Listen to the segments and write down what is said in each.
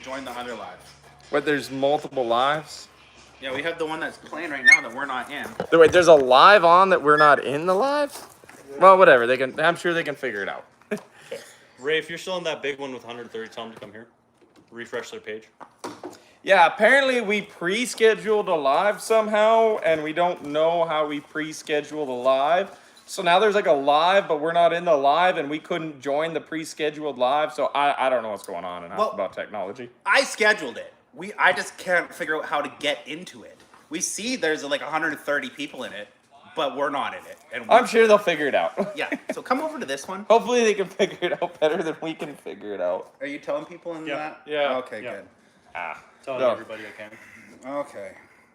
join the other live. But there's multiple lives? Yeah, we have the one that's playing right now that we're not in. Wait, there's a live on that we're not in the live? Well, whatever. I'm sure they can figure it out. Okay. Ray, if you're still in that big one with 130, tell them to come here. Refresh their page. Yeah, apparently we pre-scheduled a live somehow, and we don't know how we pre-scheduled a live. So now there's like a live, but we're not in the live, and we couldn't join the pre-scheduled live. So I don't know what's going on enough about technology. I scheduled it. I just can't figure out how to get into it. We see there's like 130 people in it, but we're not in it. And I'm sure they'll figure it out. Yeah, so come over to this one. Hopefully they can figure it out better than we can figure it out. Are you telling people in that? Yeah. Okay, good. Telling everybody I can. Okay.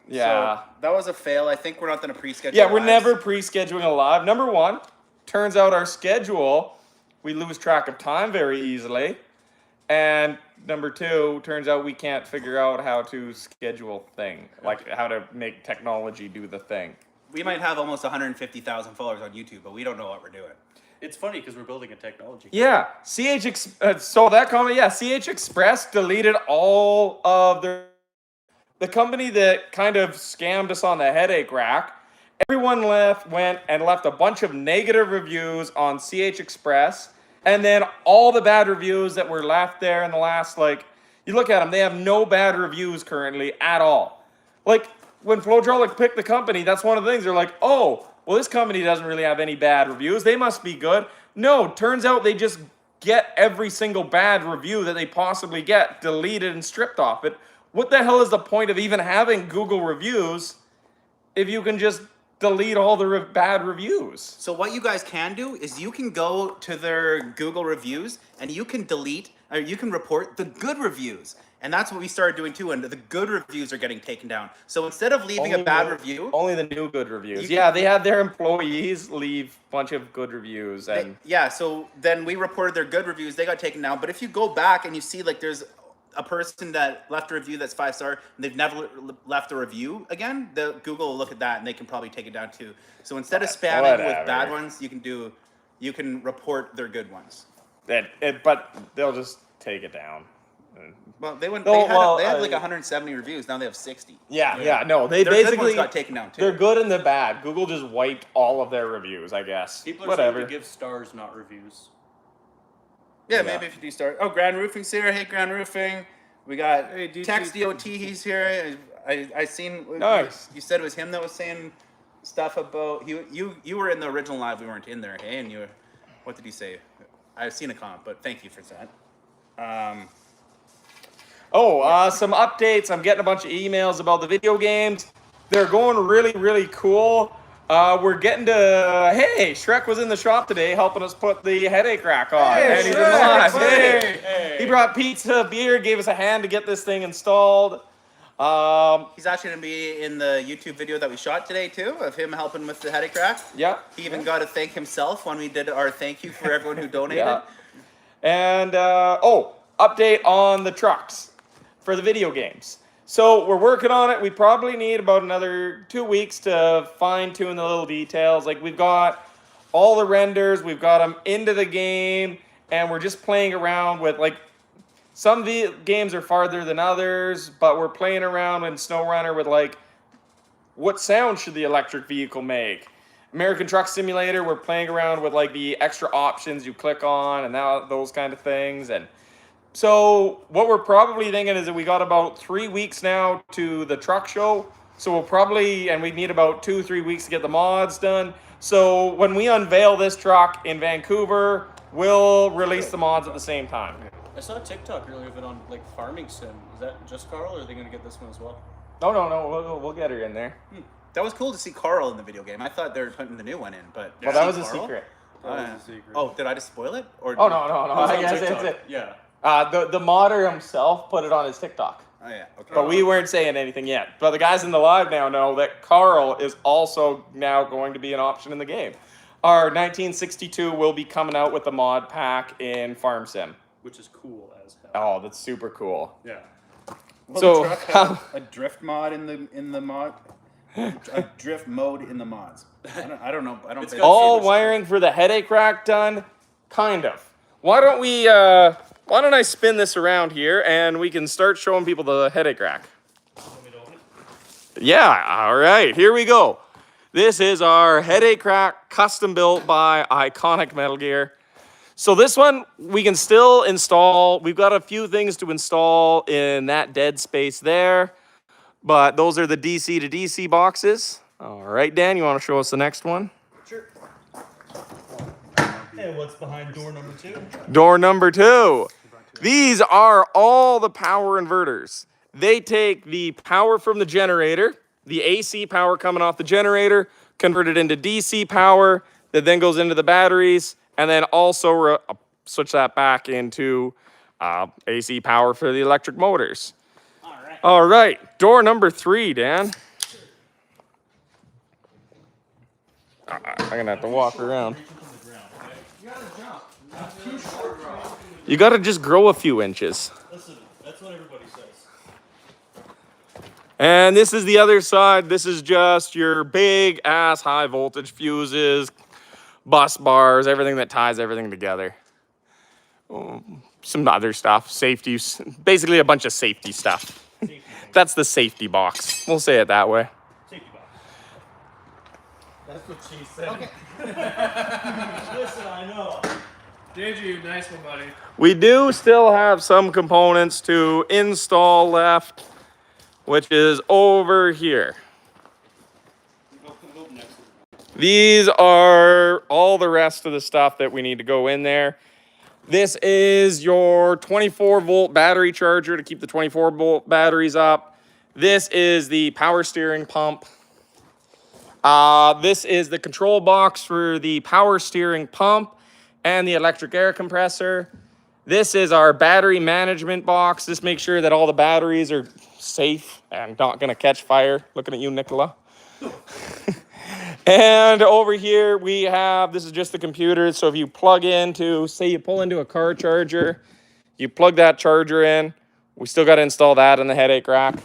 Yeah. So that was a fail. I think we're not going to pre-schedule. Yeah, we're lives. never pre-scheduling a live. Number one, turns out our schedule, we lose track of time very easily. And number two, turns out we can't figure out how to schedule thing, like how to make technology do the thing. We might have almost 150,000 followers on YouTube, but we don't know what we're doing. It's funny because we're building a technology. Yeah, so that comment, yeah, CH Express deleted all of the company that kind of scammed us on the headache rack. Everyone went and left a bunch of negative reviews on CH Express, and then all the bad reviews that were left there in the last, you look at them, they have no bad reviews currently at all. Like, when Flowdraulic picked the company, that's one of the things. They're like, oh, well, this company doesn't really have any bad reviews. They must be good. No, turns out they just get every single bad review that they possibly get deleted and stripped off it. What the hell is the point of even having Google reviews if you can just delete all the bad reviews? So what you guys can do is you can go to their Google reviews and you can delete, or you can report the good reviews. And that's what we started doing too, and the good reviews are getting taken down. So instead of leaving a bad review... Only the new good reviews. Yeah, they had their employees leave a bunch of good reviews. And yeah, so then we reported their good reviews, they got taken down. But if you go back and you see there's a person that left a review that's 5-star, and they've never left a review again, Google will look at that and they can probably take it down too. So instead of spamming with bad ones, you can report their good ones. But they'll just take it down. Well, they had like 170 reviews. Now they have 60. Yeah. No, they their basically good ones got taken down too. They're good and the bad. Google just wiped all of their reviews, I guess. People are saying to give stars, not reviews. Yeah, maybe if you do start. Oh, Grand Roofing's here. Hey, Grand Roofing. We got Tex DOT. He's here. I seen. Nice. You said it was him that was saying stuff about you. You were in the original live. We weren't in there. Hey, and you. What did he say? I've seen a comment, but thank you for that. Some updates. I'm getting a bunch of emails about the video games. They're going really, really cool. We're getting to, hey, Shrek was in the shop today helping us put the headache rack on. Hey, and he's Shrek, hey. He brought pizza, beer, gave us a hand to get this thing installed. He's actually going to be in the YouTube video that we shot today, too, of him helping with the headache rack. Yeah. He even got to thank himself when we did our thank you for everyone who donated. Yeah. And, update on the trucks for the video games. So we're working on it. We probably need about another 2 weeks to fine tune the little details. Like, we've got all the renders, we've got them into the game, and we're just playing around with, some games are farther than others, but we're playing around in SnowRunner with, what sound should the electric vehicle make? American Truck Simulator, we're playing around with, the extra options you click on and those kind of things. And so what we're probably thinking is that we got about 3 weeks now to the truck show. So we'll probably, and we need about 2-3 weeks to get the mods done. So when we unveil this truck in Vancouver, we'll release the mods at the same time. I saw a TikTok earlier of it on like FarmingSim. Is that just Carl, or are they going to get this one as well? No. We'll get her in there. That was cool to see Carl in the video game. I thought they were putting the new one in, but well, that was a secret. Oh, did I just spoil it? Or no. I guess it's it. Yeah. The modder himself put it on his TikTok. Oh yeah. Okay. But we weren't saying anything yet. But the guys in the live now know that Carl is also now going to be an option in the game. Our 1962 will be coming out with a mod pack in Farm Sim. Which is cool as hell. Oh, that's super cool. Yeah. Will So the truck have a drift mod in the mod, a drift mode in the mods. I don't know. All wiring for the headache rack done, kind of. Why don't we why don't I spin this around here and we can start showing people the headache rack. Yeah, all right, here we go. This is our headache rack, custom built by Iconic Metal Gear. So this one we can still install. We've got a few things to install in that dead space there, but those are the DC to DC boxes. All right, Dan, you want to show us the next one? Sure. And what's behind door number 2? Door number 2. These are all the power inverters. They take the power from the generator, the AC power coming off the generator, convert it into DC power that then goes into the batteries, and then also switch that back into AC power for the electric motors. All right, door number 3, Dan. I'm gonna have to walk around. You gotta just grow a few inches. Listen, that's what everybody says. And this is the other side. This is just your big ass high voltage fuses, bus bars, everything that ties everything together. Some other stuff, safety, basically a bunch of safety stuff. That's the safety box. We'll say it that way. Safety box. That's what she said. Okay. Listen, I know. Did you? Nice one, buddy. We do still have some components to install left, which is over here. These are all the rest of the stuff that we need to go in there. This is your 24-volt battery charger to keep the 24-volt batteries up. This is the power steering pump. This is the control box for the power steering pump and the electric air compressor. This is our battery management box. This makes sure that all the batteries are safe and not gonna catch fire. Looking at you, Nicola. And over here we have, this is just the computer. So if you plug into, say you pull into a car charger, you plug that charger in. We still got to install that in the headache rack.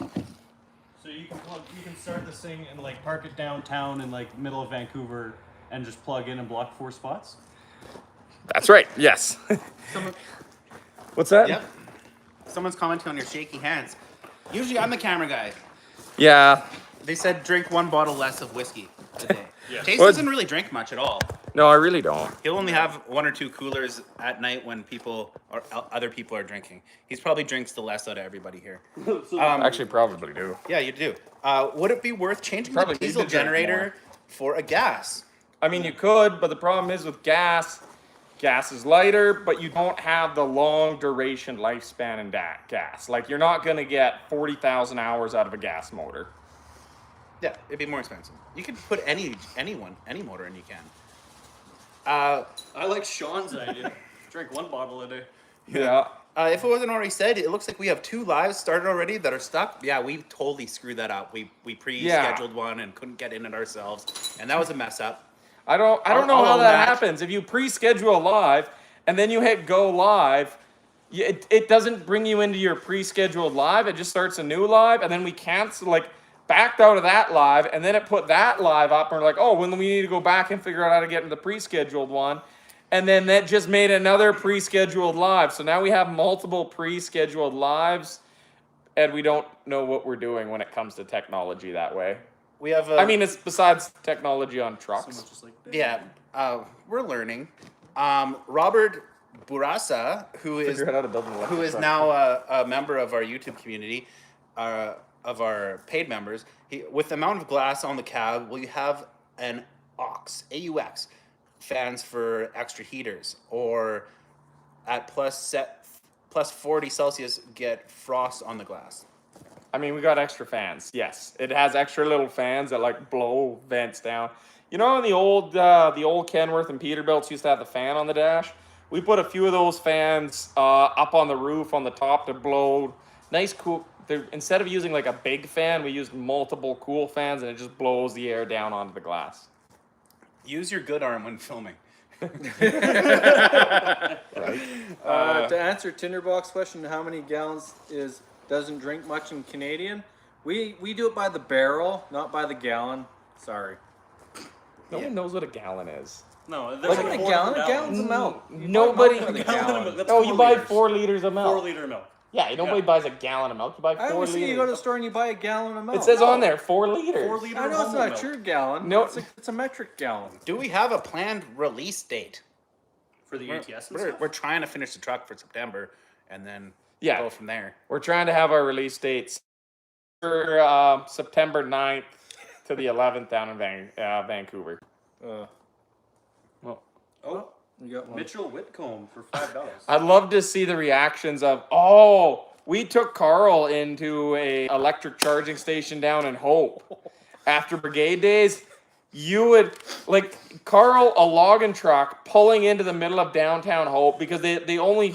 So you can start this thing and like park it downtown in like middle of Vancouver and just plug in and block 4 spots? That's right, yes. What's that? Yep. Someone's commenting on your shaky hands. Usually I'm the camera guy. Yeah. They said drink 1 bottle less of whiskey a day. Yeah. Chase Well, doesn't really drink much at all. No, I really don't. He'll only have 1 or 2 coolers at night when people or other people are drinking. He's probably drinks the less out of everybody here. Actually, probably do. Yeah, you do. Would it be worth changing Probably the need diesel to drink generator for a gas? I mean, you could, but the problem is with gas, gas is lighter, but you don't have the long duration lifespan in gas. Like, you're not going to get 40,000 hours out of a gas motor. Yeah, it'd be more expensive. You could put any motor in you can. I like Sean's idea. Drink 1 bottle a day. Yeah. If it wasn't already said, it looks like we have 2 lives started already that are stuck. Yeah, we totally screwed that up. We pre-scheduled one and couldn't get in it ourselves, and that was a mess up. I don't know I'll how own that that. happens. If you pre-schedule a live and then you hit go live, it doesn't bring you into your pre-scheduled live. It just starts a new live, and then we backed out of that live, and then it put that live up, and we're like, oh, well, then we need to go back and figure out how to get into the pre-scheduled one. And then that just made another pre-scheduled live. So now we have multiple pre-scheduled lives, and we don't know what we're doing when it comes to technology that way. We have. I mean, it's besides technology on trucks. Yeah, we're learning. Robert Burasa, who is Figure out how to build an electric truck. now a member of our YouTube community, of our paid members, with the amount of glass on the cab, will you have an AUX fans for extra heaters, or at plus 40 Celsius get frost on the glass? I mean, we got extra fans. Yes, it has extra little fans that like blow vents down. You know, in the old Kenworth and Peterbilts used to have the fan on the dash. We put a few of those fans up on the roof on the top to blow nice cool. Instead of using like a big fan, we used multiple cool fans, and it just blows the air down onto the glass. Use your good arm when filming. Right. To answer Tinderbox question, how many gallons doesn't drink much in Canadian? We do it by the barrel, not by the gallon. Sorry. No one knows what a gallon is. No, How there's like many 4 gallon? A different gallon's a milk. You buy Nobody- milk with a Gallon of gallon. milk. That's Oh, 4 you buy liters. 4 liters of milk. 4 liter milk. Yeah, nobody Yeah. buys a gallon of milk. You buy 4 I always see liters. you go to the store and you buy a gallon of milk. It says No. on there 4 liters. 4 liter I know it's almond not milk. your gallon. No. It's a metric gallon. Do we have a planned release date? For the ATS and We're stuff? trying to finish the truck for September, and then Yeah. go from there. We're trying to have our release dates for September 9th to the 11th down in Vancouver. Well, Oh, You got one. Mitchell Whitcomb for $5. I'd love to see the reactions of, oh, we took Carl into a electric charging station down in Hope after Brigade Days. You would like Carl, a logging truck pulling into the middle of downtown Hope because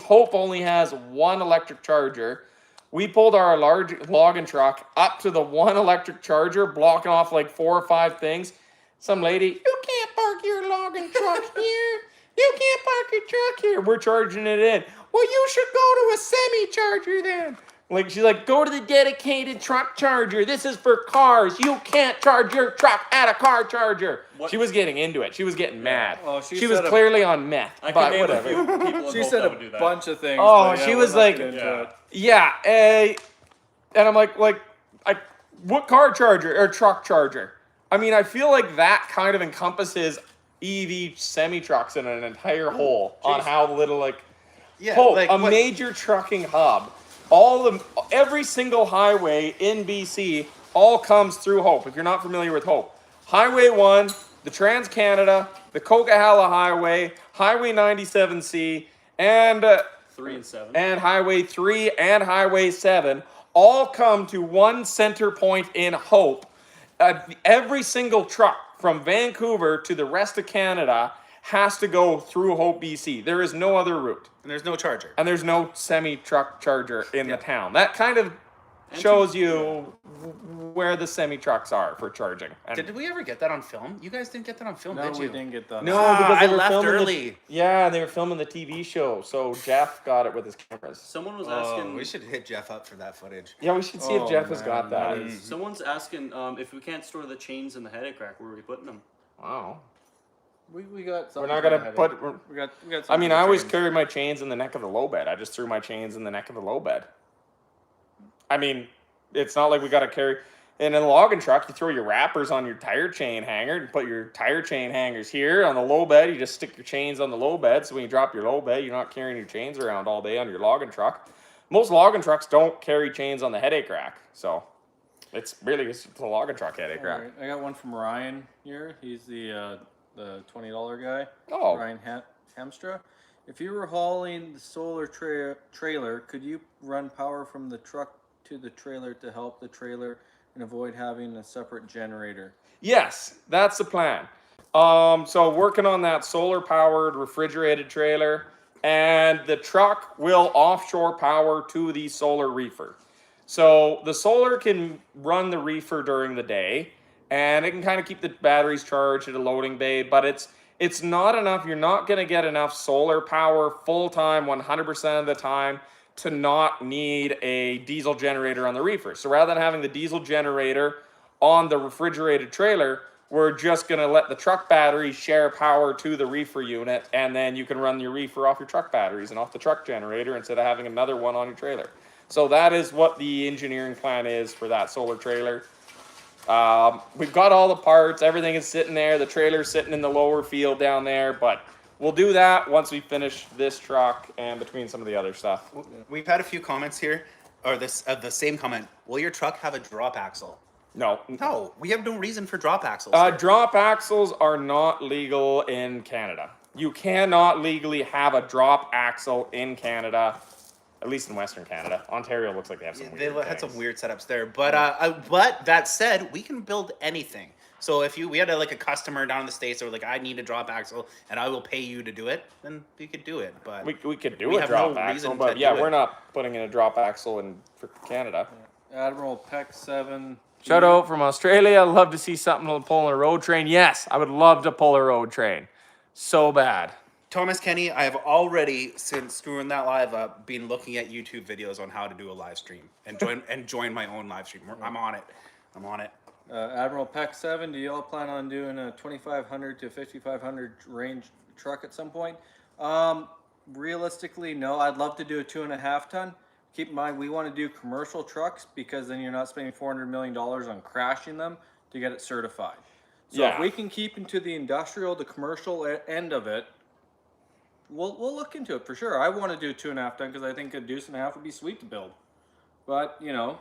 Hope only has one electric charger. We pulled our large logging truck up to the one electric charger, blocking off like 4 or 5 things. Some lady, you can't park your logging truck here. You can't park your truck here. We're charging it in. Well, you should go to a semi-charger then. Like, she's like, go to the dedicated truck charger. This is for cars. You can't charge your truck at a car charger. What? She was getting into it. She was getting mad. Oh, she she was said a- clearly on meth. I but can name whatever. a few people in She Hope said that would do a that. bunch of things. Oh, but yeah, she we're was not like- getting into Yeah. it. Yeah, and I'm like, what car charger or truck charger? I mean, I feel like that kind of encompasses EV semi trucks in an entire whole on how little Yeah, Hope, like a what- major trucking hub. Every single highway in BC all comes through Hope. If you're not familiar with Hope, Highway 1, the Trans-Canada, the Coquihalla Highway, Highway 97C, and 3 and 7. and Highway 3 and Highway 7 all come to one center point in Hope. Every single truck from Vancouver to the rest of Canada has to go through Hope, BC. There is no other route. and there's no charger. And there's no semi-truck charger in the town. That kind of shows you where the semi-trucks are for charging. And Did we ever get that on film? You guys didn't get that on film, No, did we you? didn't get that. No, Ah, because they I were left filming early. Yeah, they were filming the TV show, so Jeff got it with his cameras. Someone was Oh, asking. we should hit Jeff up for that footage. Yeah, we should see if Oh, Jeff has got man, that. Someone's asking if we can't store the chains in the headache rack, where are we putting them? Wow. We got. We're something not for gonna the put. headache. We got. I mean, something I for always change. carry my chains in the neck of the low bed. I just threw my chains in the neck of the low bed. I mean, it's not like we got to carry. In a logging truck, you throw your wrappers on your tire chain hanger and put your tire chain hangers here. On the low bed, you just stick your chains on the low bed. So when you drop your low bed, you're not carrying your chains around all day on your logging truck. Most logging trucks don't carry chains on the headache rack. So it's really just a logging truck headache All rack. right, I got one from Ryan here. He's the $20 guy. Oh. Ryan Hamstra. If you were hauling the solar trailer, could you run power from the truck to the trailer to help the trailer and avoid having a separate generator? Yes, that's the plan. So working on that solar powered refrigerated trailer, and the truck will offshore power to the solar reefer. So the solar can run the reefer during the day, and it can kind of keep the batteries charged at a loading bay, but it's not enough. You're not going to get enough solar power full time 100% of the time to not need a diesel generator on the reefer. So rather than having the diesel generator on the refrigerated trailer, we're just going to let the truck batteries share power to the reefer unit, and then you can run your reefer off your truck batteries and off the truck generator instead of having another one on your trailer. So that is what the engineering plan is for that solar trailer. We've got all the parts, everything is sitting there, the trailer's sitting in the lower field down there, but we'll do that once we finish this truck and between some of the other stuff. We've had a few comments here, or the same comment. Will your truck have a drop axle? No. No, we have no reason for drop axles. Drop axles are not legal in Canada. You cannot legally have a drop axle in Canada, at least in Western Canada. Ontario looks like they have some They weird had some things. weird setups there, but that said, we can build anything. So if we had a customer down in the States that were like, I need a drop axle and I will pay you to do it, then we could do it. But We could do We a have drop no axle, reason but to yeah, do it. we're not putting in a drop axle for Canada. Admiral Peck 7. Shout out from Australia. I'd love to see something to pull on a road train. Yes, I would love to pull a road train. So bad. Thomas Kenny, I have already, since screwing that live up, been looking at YouTube videos on how to do a live stream and join my own live stream. I'm on it. Admiral Pack 7, do you all plan on doing a 2500 to 5500 range truck at some point? Realistically, no. I'd love to do a 2.5 ton. Keep in mind, we want to do commercial trucks because then you're not spending $400 million on crashing them to get it certified. So if we can keep into the industrial, the commercial end of it, we'll look into it for sure. I want to do a 2.5 ton because I think a deuce and a half would be sweet to build. But, you know.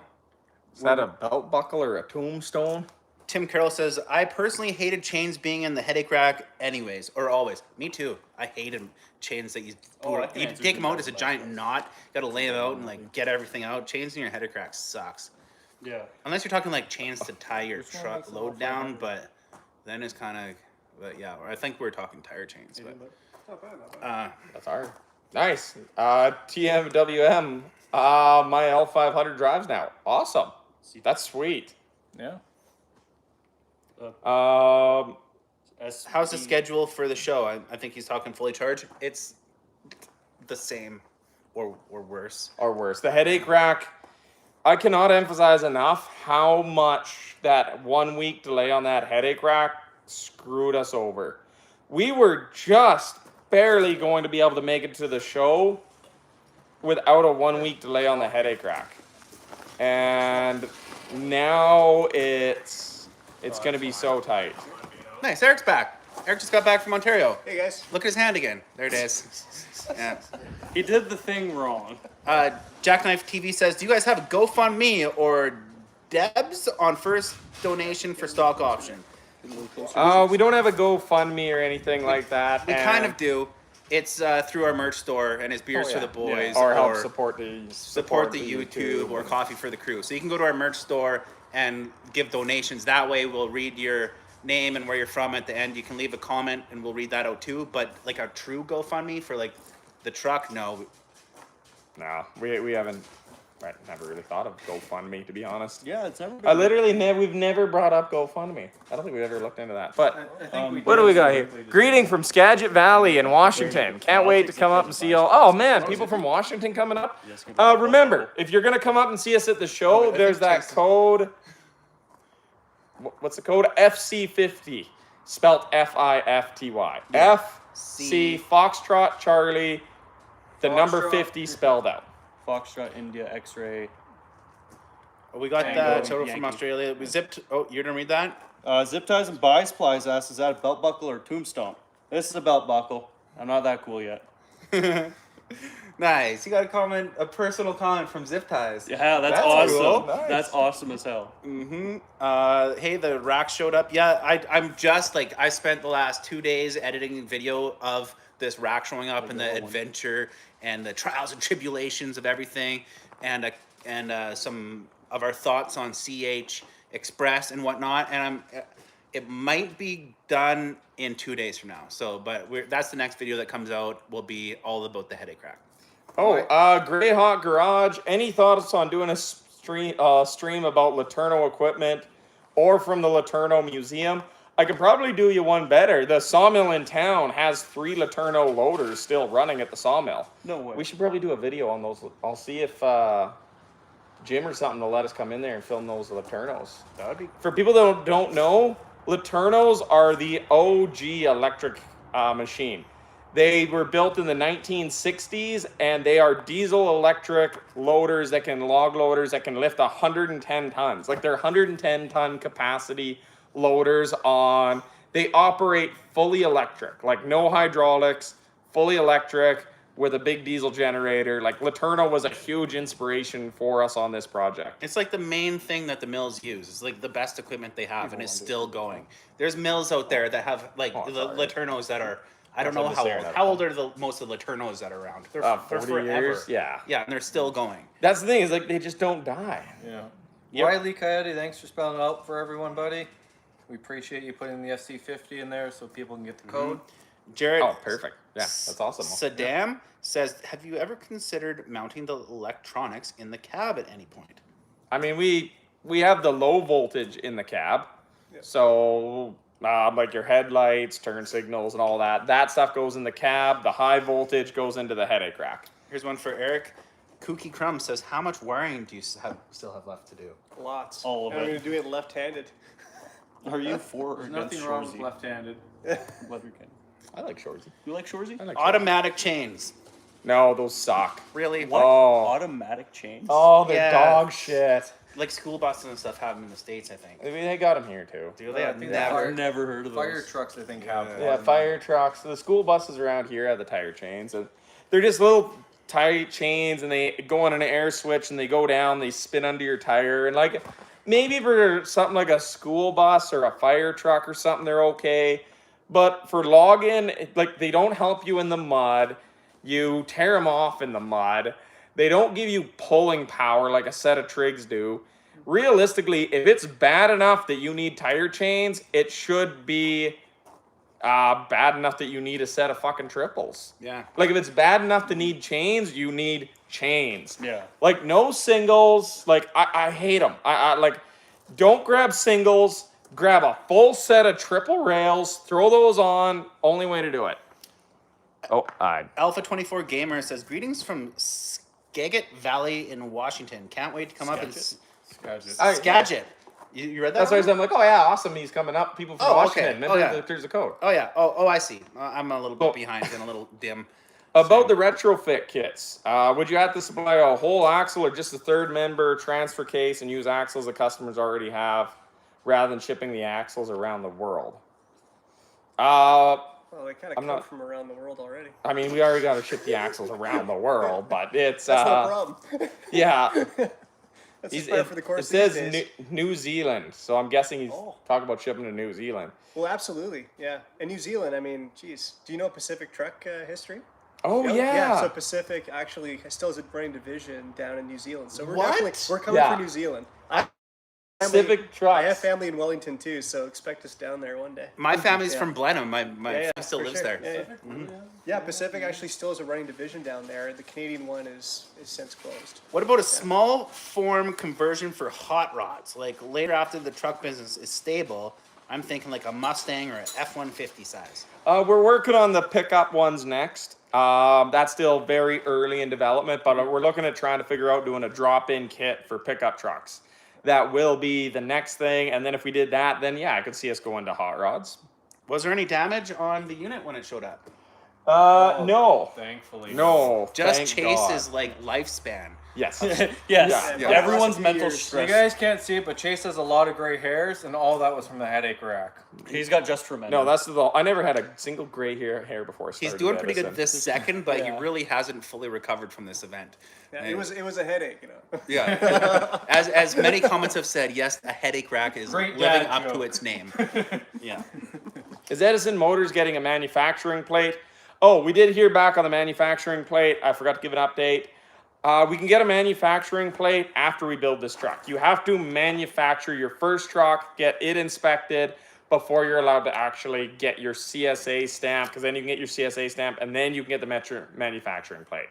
Is that a belt buckle or a tombstone? Tim Carroll says, I personally hated chains being in the headache rack anyways, or always. Me too. I hated chains that you take them out as a giant knot. You gotta lay them out and like get everything out. Chains in your headache rack sucks. Yeah. Unless you're talking like chains to tie your truck load down, but then it's kind of, but yeah, I think we're talking tire chains. But That's hard. Nice. TMWM. My L500 drives now. Awesome. That's sweet. Yeah. how's the schedule for the show? I think he's talking fully charged. It's the same or worse. Or worse. The headache rack, I cannot emphasize enough how much that 1 week delay on that headache rack screwed us over. We were just barely going to be able to make it to the show without a 1 week delay on the headache rack. And now it's going to be so tight. Nice, Eric's back. Eric just got back from Ontario. Hey guys. Look at his hand again. There it is. Yeah. He did the thing wrong. Jackknife TV says, do you guys have a GoFundMe or Debs on first donation for stock option? We don't have a GoFundMe or anything like that. We kind of do. It's through our merch store and it's Beers for the Boys. Or help support the YouTube or Coffee for the Crew. So you can go to our merch store and give donations. That way we'll read your name and where you're from at the end. You can leave a comment and we'll read that out too. But like a true GoFundMe for like the truck, no. No, we haven't. Right, never really thought of GoFundMe, to be honest. Yeah, it's never been. We've never brought up GoFundMe. I don't think we've ever looked into that. But I think what do we got here? Greeting from Skagit Valley in Washington. Can't wait to come up and see y'all. Oh man, people from Washington coming up. Remember, if you're gonna come up and see us at the show, there's that code. What's the code? FC50, spelt FIFTY. FC Foxtrot Charlie, the number 50 spelled out. Foxtrot, India, X-ray. We got that total from Australia. We zipped. Oh, you're gonna read that? Zip ties and buy supplies asks, is that a belt buckle or a tombstone? This is a belt buckle. I'm not that cool yet. Nice. You got a personal comment from Zip Ties. Yeah, that's awesome. Cool. Nice. That's awesome as hell. Hey, the rack showed up. Yeah, I'm just like, I spent the last 2 days editing video of this rack showing up and the adventure and the trials and tribulations of everything, and some of our thoughts on CH Express and whatnot. And it might be done in 2 days from now. So, but that's the next video that comes out. Will be all about the headache rack. Grey Hawk Garage. Any thoughts on doing a stream about Laterno equipment or from the Laterno Museum? I could probably do you one better. The sawmill in town has 3 Laterno loaders still running at the sawmill. No way. We should probably do a video on those. I'll see if Jim or something will let us come in there and film those Laternos. That would be. For people that don't know, Laternos are the OG electric machine. They were built in the 1960s, and they are diesel electric loaders that can lift 110 tons. Like they're 110 ton capacity loaders on. They operate fully electric, like no hydraulics, fully electric with a big diesel generator. Like Laterno was a huge inspiration for us on this project. It's like the main thing that the mills use. It's like the best equipment they have, and it's still going. There's mills out there that have like the Laternos that are. I don't know how old. How old are most of the Laternos that are around? They're 40 forever. years. Yeah. Yeah, and they're still going. That's the thing, is like they just don't die. Yeah. Yep. Wiley Coyote, thanks for spelling it out for everyone, buddy. We appreciate you putting the FC50 in there so people can get the code. Jared. Oh, perfect. Yeah, that's awesome. Saddam says, have you ever considered mounting the electronics in the cab at any point? I mean, we have the low voltage in the cab, so like your headlights, turn signals, and all that. That stuff goes in the cab. The high voltage goes into the headache rack. Here's one for Eric. Kooky Crumb says, how much wiring do you still have left to do? Lots. All of and I'm it. going to do it left-handed. Are you for or There's against nothing wrong with Shorzy? left-handed. Whether you can. I like Shorzy. You like Shorzy? I like Shorzy. Automatic chains. No, those suck. Really? What? Oh. Automatic chains? Oh, they're Yeah. dog shit. Like school buses and stuff have them in the States, I think. I mean, they got them here too. Do they? I think they Never. have. I've never heard of those. Fire trucks, I think, have Yeah. one. Yeah, fire trucks. The school buses around here have the tire chains. And they're just little tire chains, and they go on an air switch, and they go down. They spin under your tire, and like maybe for something like a school bus or a fire truck or something, they're okay. But for login, like they don't help you in the mud. You tear them off in the mud. They don't give you pulling power like a set of trigs do. Realistically, if it's bad enough that you need tire chains, it should be bad enough that you need a set of fucking triples. Yeah. Like if it's bad enough to need chains, you need chains. Yeah. Like no singles. Like I hate them. I like don't grab singles. Grab a full set of triple rails. Throw those on. Only way to do it. Oh, Alpha 24 Gamer says, greetings from Skagit Valley in Washington. Can't wait to come up and Skagit. You read that? That's why one? I'm like, oh yeah, awesome. He's coming up. People from Oh, Washington. okay. Maybe Oh, yeah. there's a code. Oh yeah. Oh, I see. I'm a little bit Oh. behind and a little dim. About the retrofit kits, would you have to supply a whole axle or just a third member transfer case and use axles that customers already have rather than shipping the axles around the world? Well, they kind of I'm come not- from around the world already. I mean, we already got to ship the axles around the world, but it's That's no problem. yeah. That's He's, just par it, for the course it says these days. New Zealand, so I'm guessing he's Oh. talking about shipping to New Zealand. Well, absolutely, yeah. And New Zealand, I mean, geez, do you know Pacific Truck history? Oh Yep. yeah. So Pacific actually still has a running division down in New Zealand. So we're What? definitely we're coming Yeah. for New Zealand. Pacific I have trucks. family in Wellington too, so expect us down there one day. My family's Yeah. from Blenheim. My Yeah, family still for lives sure. there. Yeah, yeah. Yeah, Pacific actually still has a running division down there. The Canadian one is since closed. What about a small form conversion for hot rods? Like later after the truck business is stable, I'm thinking like a Mustang or an F-150 size. We're working on the pickup ones next. That's still very early in development, but we're looking at trying to figure out doing a drop-in kit for pickup trucks. That will be the next thing, and then if we did that, then yeah, I could see us going to hot rods. Was there any damage on the unit when it showed up? No. Thankfully. No. Just thank Chase's God. like lifespan. Yes. Yes. Yeah. Everyone's Last few mental years. You stress. guys can't see it, but Chase has a lot of gray hairs, and all that was from the headache rack. He's got just tremendous. No, that's the. I never had a single gray hair before I started. He's doing pretty good Edison. this second, but he Yeah. really hasn't fully recovered from this event. Yeah, And- it was a headache, you know. Yeah. as many comments have said, yes, a headache rack is Great living dad up joke. to its name. Yeah. Is Edison Motors getting a manufacturing plate? Oh, we did hear back on the manufacturing plate. I forgot to give an update. We can get a manufacturing plate after we build this truck. You have to manufacture your first truck, get it inspected before you're allowed to actually get your CSA stamp, because then you can get your CSA stamp and then you can get the manufacturing plate,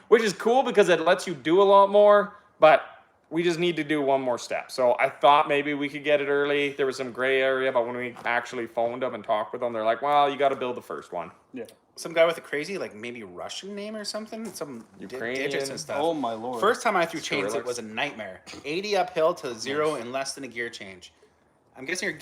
which is cool because it lets you do a lot more, but we just need to do one more step. So I thought maybe we could get it early. There was some gray area, but when we actually phoned them and talked with them, they're like, well, you got to build the first one. Yeah. Some guy with a crazy, like maybe Russian name or something. Some Ukrainian. digits and stuff. Oh my lord. First time I threw chains, it Cyrillics. was a nightmare. 80 uphill to 0 in less than a gear change. I'm guessing you're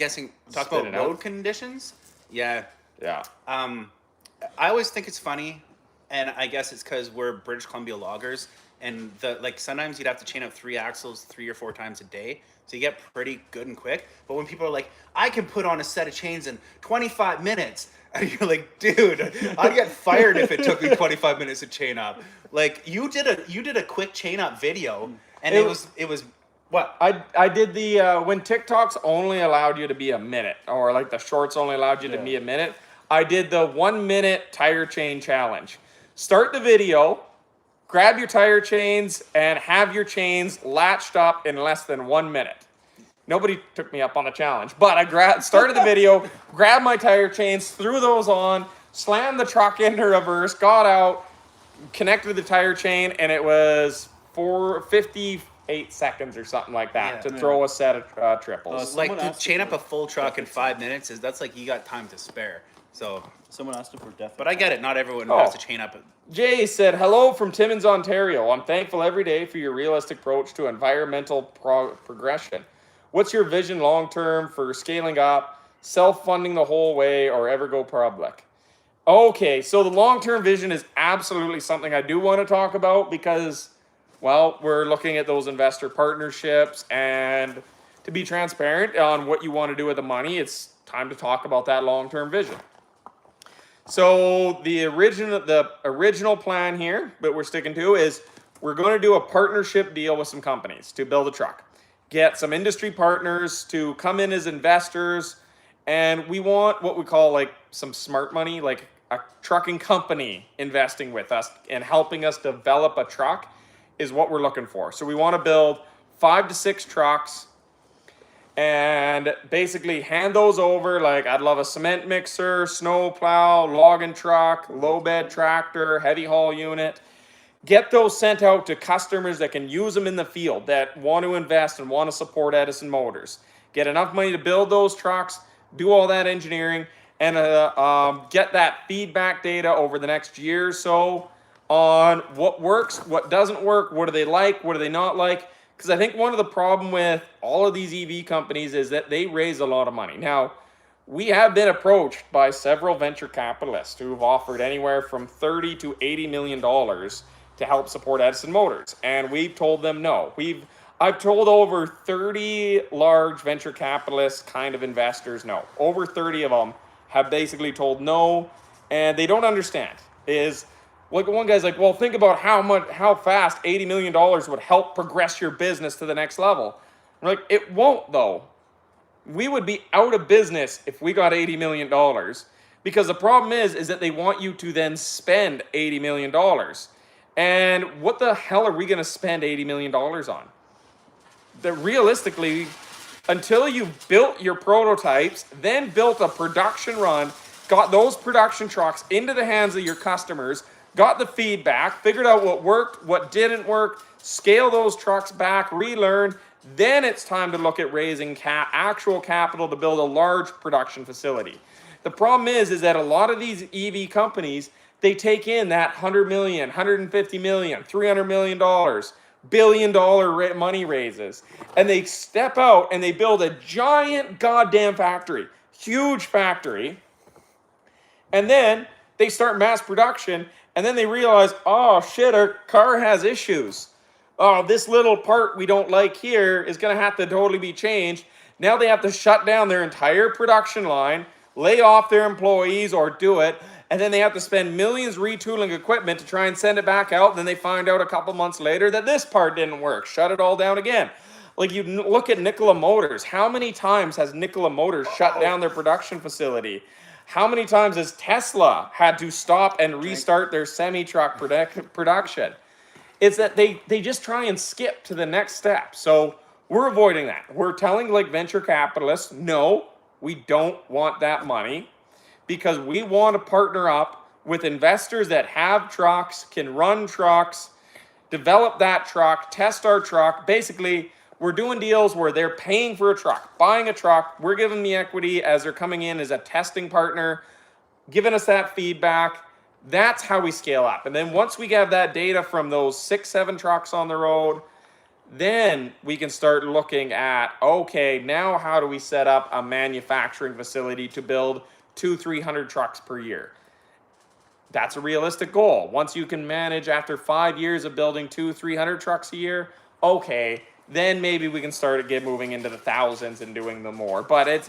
talk Spit about it out. road conditions. Yeah. Yeah. I always think it's funny, and I guess it's because we're British Columbia loggers, and sometimes you'd have to chain up 3 axles 3 or 4 times a day, so you get pretty good and quick. But when people are like, I can put on a set of chains in 25 minutes, and you're like, dude, I'd get fired if it took me 25 minutes to chain up. Like you did a quick chain up video, and it was what? I did the when TikToks only allowed you to be a minute, or like the shorts only allowed you to be a minute. I did the 1 minute tire chain challenge. Start the video, grab your tire chains, and have your chains latched up in less than 1 minute. Nobody took me up on the challenge, but I started the video, grabbed my tire chains, threw those on, slammed the truck into reverse, got out, connected the tire chain, and it was 58 seconds or something like that Yeah. to throw a set of triples. Someone Like to asked chain me up a full truck in 5 minutes that's like you got time to spare. So, Someone asked if we're deaf. but I get it. Not everyone Oh. has to chain up. Jay said, hello from Timmins, Ontario. I'm thankful every day for your realistic approach to environmental progression. What's your vision long-term for scaling up, self-funding the whole way, or ever go public? Okay, so the long-term vision is absolutely something I do want to talk about because, well, we're looking at those investor partnerships, and to be transparent on what you want to do with the money, it's time to talk about that long-term vision. So the original plan here that we're sticking to is we're going to do a partnership deal with some companies to build a truck. Get some industry partners to come in as investors, and we want what we call like some smart money, like a trucking company investing with us and helping us develop a truck is what we're looking for. So we want to build 5 to 6 trucks and basically hand those over. Like, I'd love a cement mixer, snow plow, logging truck, low bed tractor, heavy haul unit. Get those sent out to customers that can use them in the field, that want to invest and want to support Edison Motors. Get enough money to build those trucks, do all that engineering, and get that feedback data over the next year or so on what works, what doesn't work, what do they like, what do they not like. Because I think one of the problem with all of these EV companies is that they raise a lot of money. Now, we have been approached by several venture capitalists who have offered anywhere from $30 to $80 million to help support Edison Motors. And we've told them no. I've told over 30 large venture capitalists kind of investors no. Over 30 of them have basically told no, and they don't understand. Is like one guy's like, well, think about how fast $80 million would help progress your business to the next level. I'm like, it won't though. We would be out of business if we got $80 million, because the problem is that they want you to then spend $80 million. And what the hell are we going to spend $80 million on? That realistically, until you've built your prototypes, then built a production run, got those production trucks into the hands of your customers, got the feedback, figured out what worked, what didn't work, scale those trucks back, relearn, then it's time to look at raising actual capital to build a large production facility. The problem is that a lot of these EV companies, they take in that $100 million, $150 million, $300 million, billion-dollar money raises, and they step out and they build a giant goddamn factory, huge factory, and then they start mass production, and then they realize, oh shit, our car has issues. Oh, this little part we don't like here is going to have to totally be changed. Now they have to shut down their entire production line, lay off their employees or do it, and then they have to spend millions retooling equipment to try and send it back out. And then they find out a couple months later that this part didn't work. Shut it all down again. Like, you look at Nikola Motors. How many times has Nikola Motors shut down their production facility? How many times has Tesla had to stop and restart their semi-truck production? It's that they just try and skip to the next step. So we're avoiding that. We're telling like venture capitalists, no, we don't want that money, because we want to partner up with investors that have trucks, can run trucks, develop that truck, test our truck. Basically, we're doing deals where they're paying for a truck, buying a truck. We're giving the equity as they're coming in as a testing partner, giving us that feedback. That's how we scale up. And then once we have that data from those 6-7 trucks on the road, then we can start looking at, okay, now how do we set up a manufacturing facility to build 200-300 trucks per year? That's a realistic goal. Once you can manage after 5 years of building 200-300 trucks a year, okay, then maybe we can start moving into the thousands and doing them more. But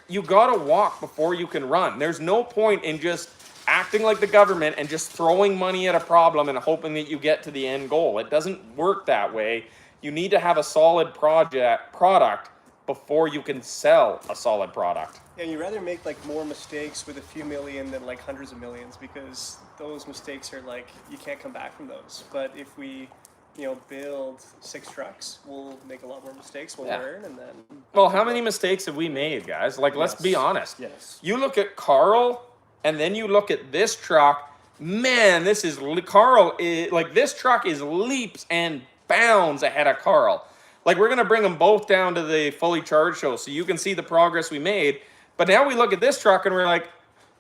you gotta walk before you can run. There's no point in just acting like the government and just throwing money at a problem and hoping that you get to the end goal. It doesn't work that way. You need to have a solid product before you can sell a solid product. Yeah, you'd rather make like more mistakes with a few million than like hundreds of millions, because those mistakes are like, you can't come back from those. But if we, build 6 trucks, we'll make a lot more mistakes, we'll learn, and then... Well, how many mistakes have we made, guys? Like, let's be honest. Yes. You look at Carl, and then you look at this truck. Man, this truck is leaps and bounds ahead of Carl. Like, we're going to bring them both down to the fully charged show so you can see the progress we made. But now we look at this truck and we're like,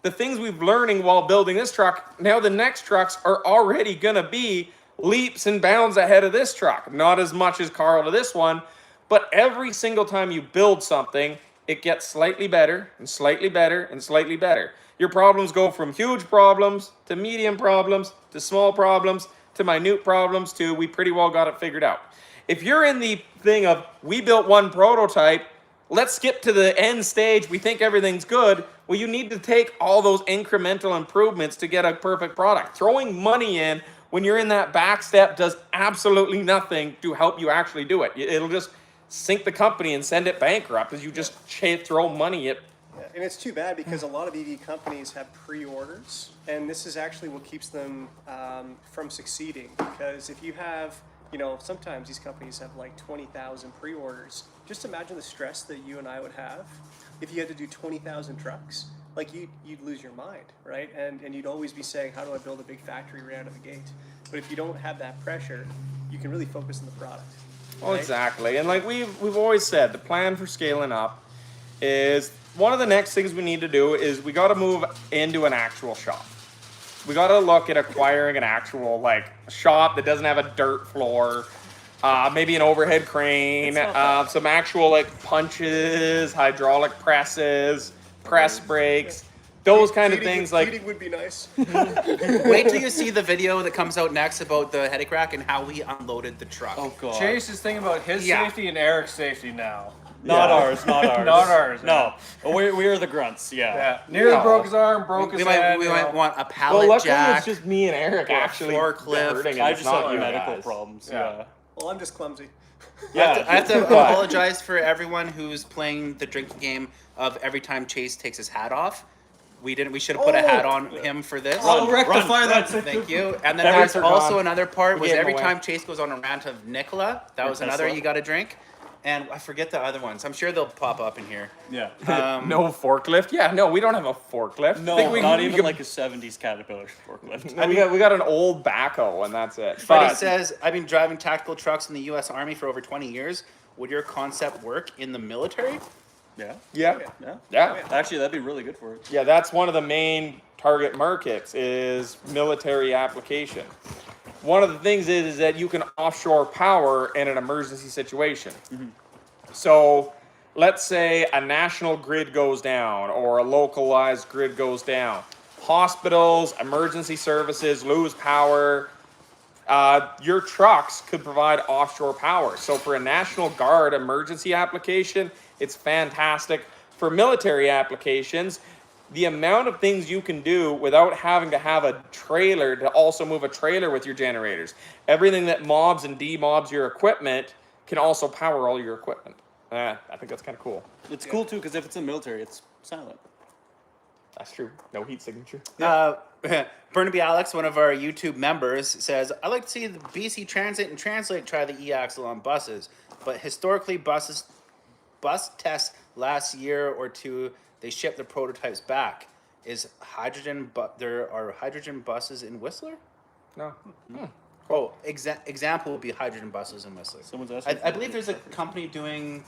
the things we've learning while building this truck, now the next trucks are already gonna be leaps and bounds ahead of this truck. Not as much as Carl to this one, but every single time you build something, it gets slightly better and slightly better and slightly better. Your problems go from huge problems to medium problems to small problems to minute problems to we pretty well got it figured out. If you're in the thing of we built one prototype, let's skip to the end stage, we think everything's good, well, you need to take all those incremental improvements to get a perfect product. Throwing money in when you're in that back step does absolutely nothing to help you actually do it. It'll just sink the company and send it bankrupt as you just throw money at. Yeah, and it's too bad because a lot of EV companies have pre-orders, and this is actually what keeps them from succeeding. Because if you have, sometimes these companies have like 20,000 pre-orders. Just imagine the stress that you and I would have if you had to do 20,000 trucks. Like you'd lose your mind, right? And you'd always be saying, how do I build a big factory right out of the gate? But if you don't have that pressure, you can really focus on the product. Well, exactly. And like we've always said, the plan for scaling up is one of the next things we need to do is we got to move into an actual shop. We got to look at acquiring an actual shop that doesn't have a dirt floor, maybe an overhead crane, some actual punches, hydraulic presses, press brakes. Those kind of things Heating would be nice. Wait till you see the video that comes out next about the headache rack and how we unloaded the truck. Oh god. Chase is thinking about his safety and Eric's safety now. Not ours. Not ours. No. We are the grunts. Yeah. Nearly broke his arm, broke his head. We might want a pallet Well, luckily jack. it's just me and Eric actually forklift. hurting, and I it's just not have you medical guys. problems. Yeah. Well, I'm just clumsy. Yeah. I have to apologize for everyone who's playing the drinking game of every time Chase takes his hat off. We should have put a hat on him for this. I'll rectify that. Thank you. And then That there's was also gone. another part We was gave him every away. time Chase goes on a rant of Nikola, that was another Tesla. you got to drink. And I forget the other ones. I'm sure they'll pop up in here. Yeah. No forklift? Yeah, no, we don't have a forklift. No, I think not even like a 70s Caterpillar forklift. we got an old backhoe, and that's it. Freddie says, I've been driving tactical trucks in the U.S. Army for over 20 years. Would your concept work in the military? Yeah. Yeah. Yeah. Actually, that'd be really good for it. Yeah, that's one of the main target markets is military application. One of the things is that you can offshore power in an emergency situation. Mm-hmm. So let's say a national grid goes down or a localized grid goes down. Hospitals, emergency services lose power. Your trucks could provide offshore power. So for a National Guard emergency application, it's fantastic. For military applications, the amount of things you can do without having to have a trailer to also move a trailer with your generators. Everything that mobs and demobs your equipment can also power all your equipment. I think that's kind of cool. It's cool too because if it's in military, it's silent. That's true. No heat signature. Burnaby Alex, one of our YouTube members, says, I like to see the BC Transit and Translate try the e-axle on buses, but historically bus tests last year or two, they ship the prototypes back. Is hydrogen, but there are hydrogen buses in Whistler? No. Oh, example would be hydrogen buses in Whistler. Someone's asking. I believe there's a company doing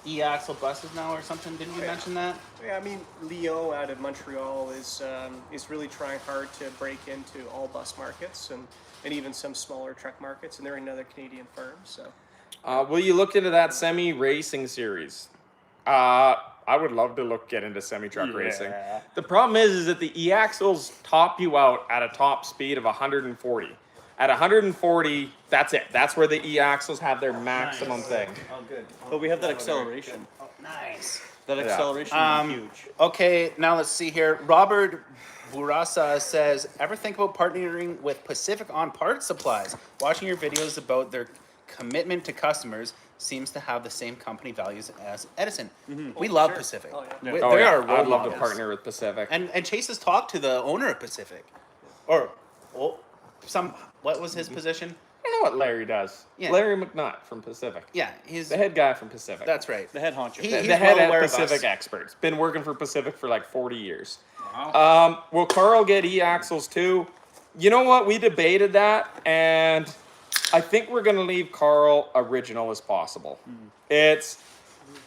e-axle buses now or something. Didn't you mention that? Yeah, I mean, Leo out of Montreal is really trying hard to break into all bus markets and even some smaller truck markets, and they're another Canadian firm. So, Will you look into that semi-racing series? I would love to get into semi-truck racing. The problem is that the e-axles top you out at a top speed of 140. At 140, that's it. That's where the e-axles have their maximum thing. Oh, good. But we have that acceleration. Oh, nice. That Yeah. acceleration is huge. Okay, now let's see here. Robert Burasa says, ever think about partnering with Pacific on parts supplies? Watching your videos about their commitment to customers seems to have the same company values as Edison. We love Pacific. Oh, yeah. They Oh, yeah. are role I'd love to models. partner with Pacific. And Chase has talked to the owner of Pacific. What was his position? I don't know what Larry does. Yeah. Larry McNutt from Pacific. Yeah, he's The head guy from Pacific. that's right. The head honcho. He- the he's head well at aware of Pacific us. experts. Been working for Pacific for like 40 years. Will Carl get e-axles too? You know what? We debated that, and I think we're going to leave Carl original as possible. It's,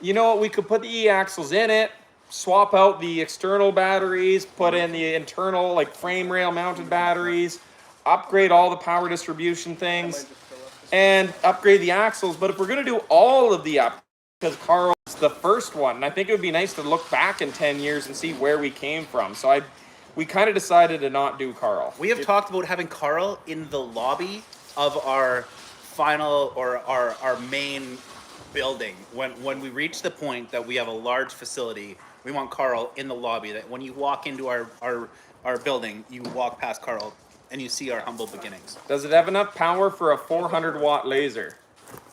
you know what? We could put the e-axles in it, swap out the external batteries, put in the internal like frame rail mounted batteries, upgrade all the power distribution things, and upgrade the axles. But if we're gonna do all of the up, because Carl's the first one, and I think it would be nice to look back in 10 years and see where we came from. So we kind of decided to not do Carl. We have talked about having Carl in the lobby of our final or our main building. When we reach the point that we have a large facility, we want Carl in the lobby. That when you walk into our building, you walk past Carl and you see our humble beginnings. Does it have enough power for a 400-watt laser?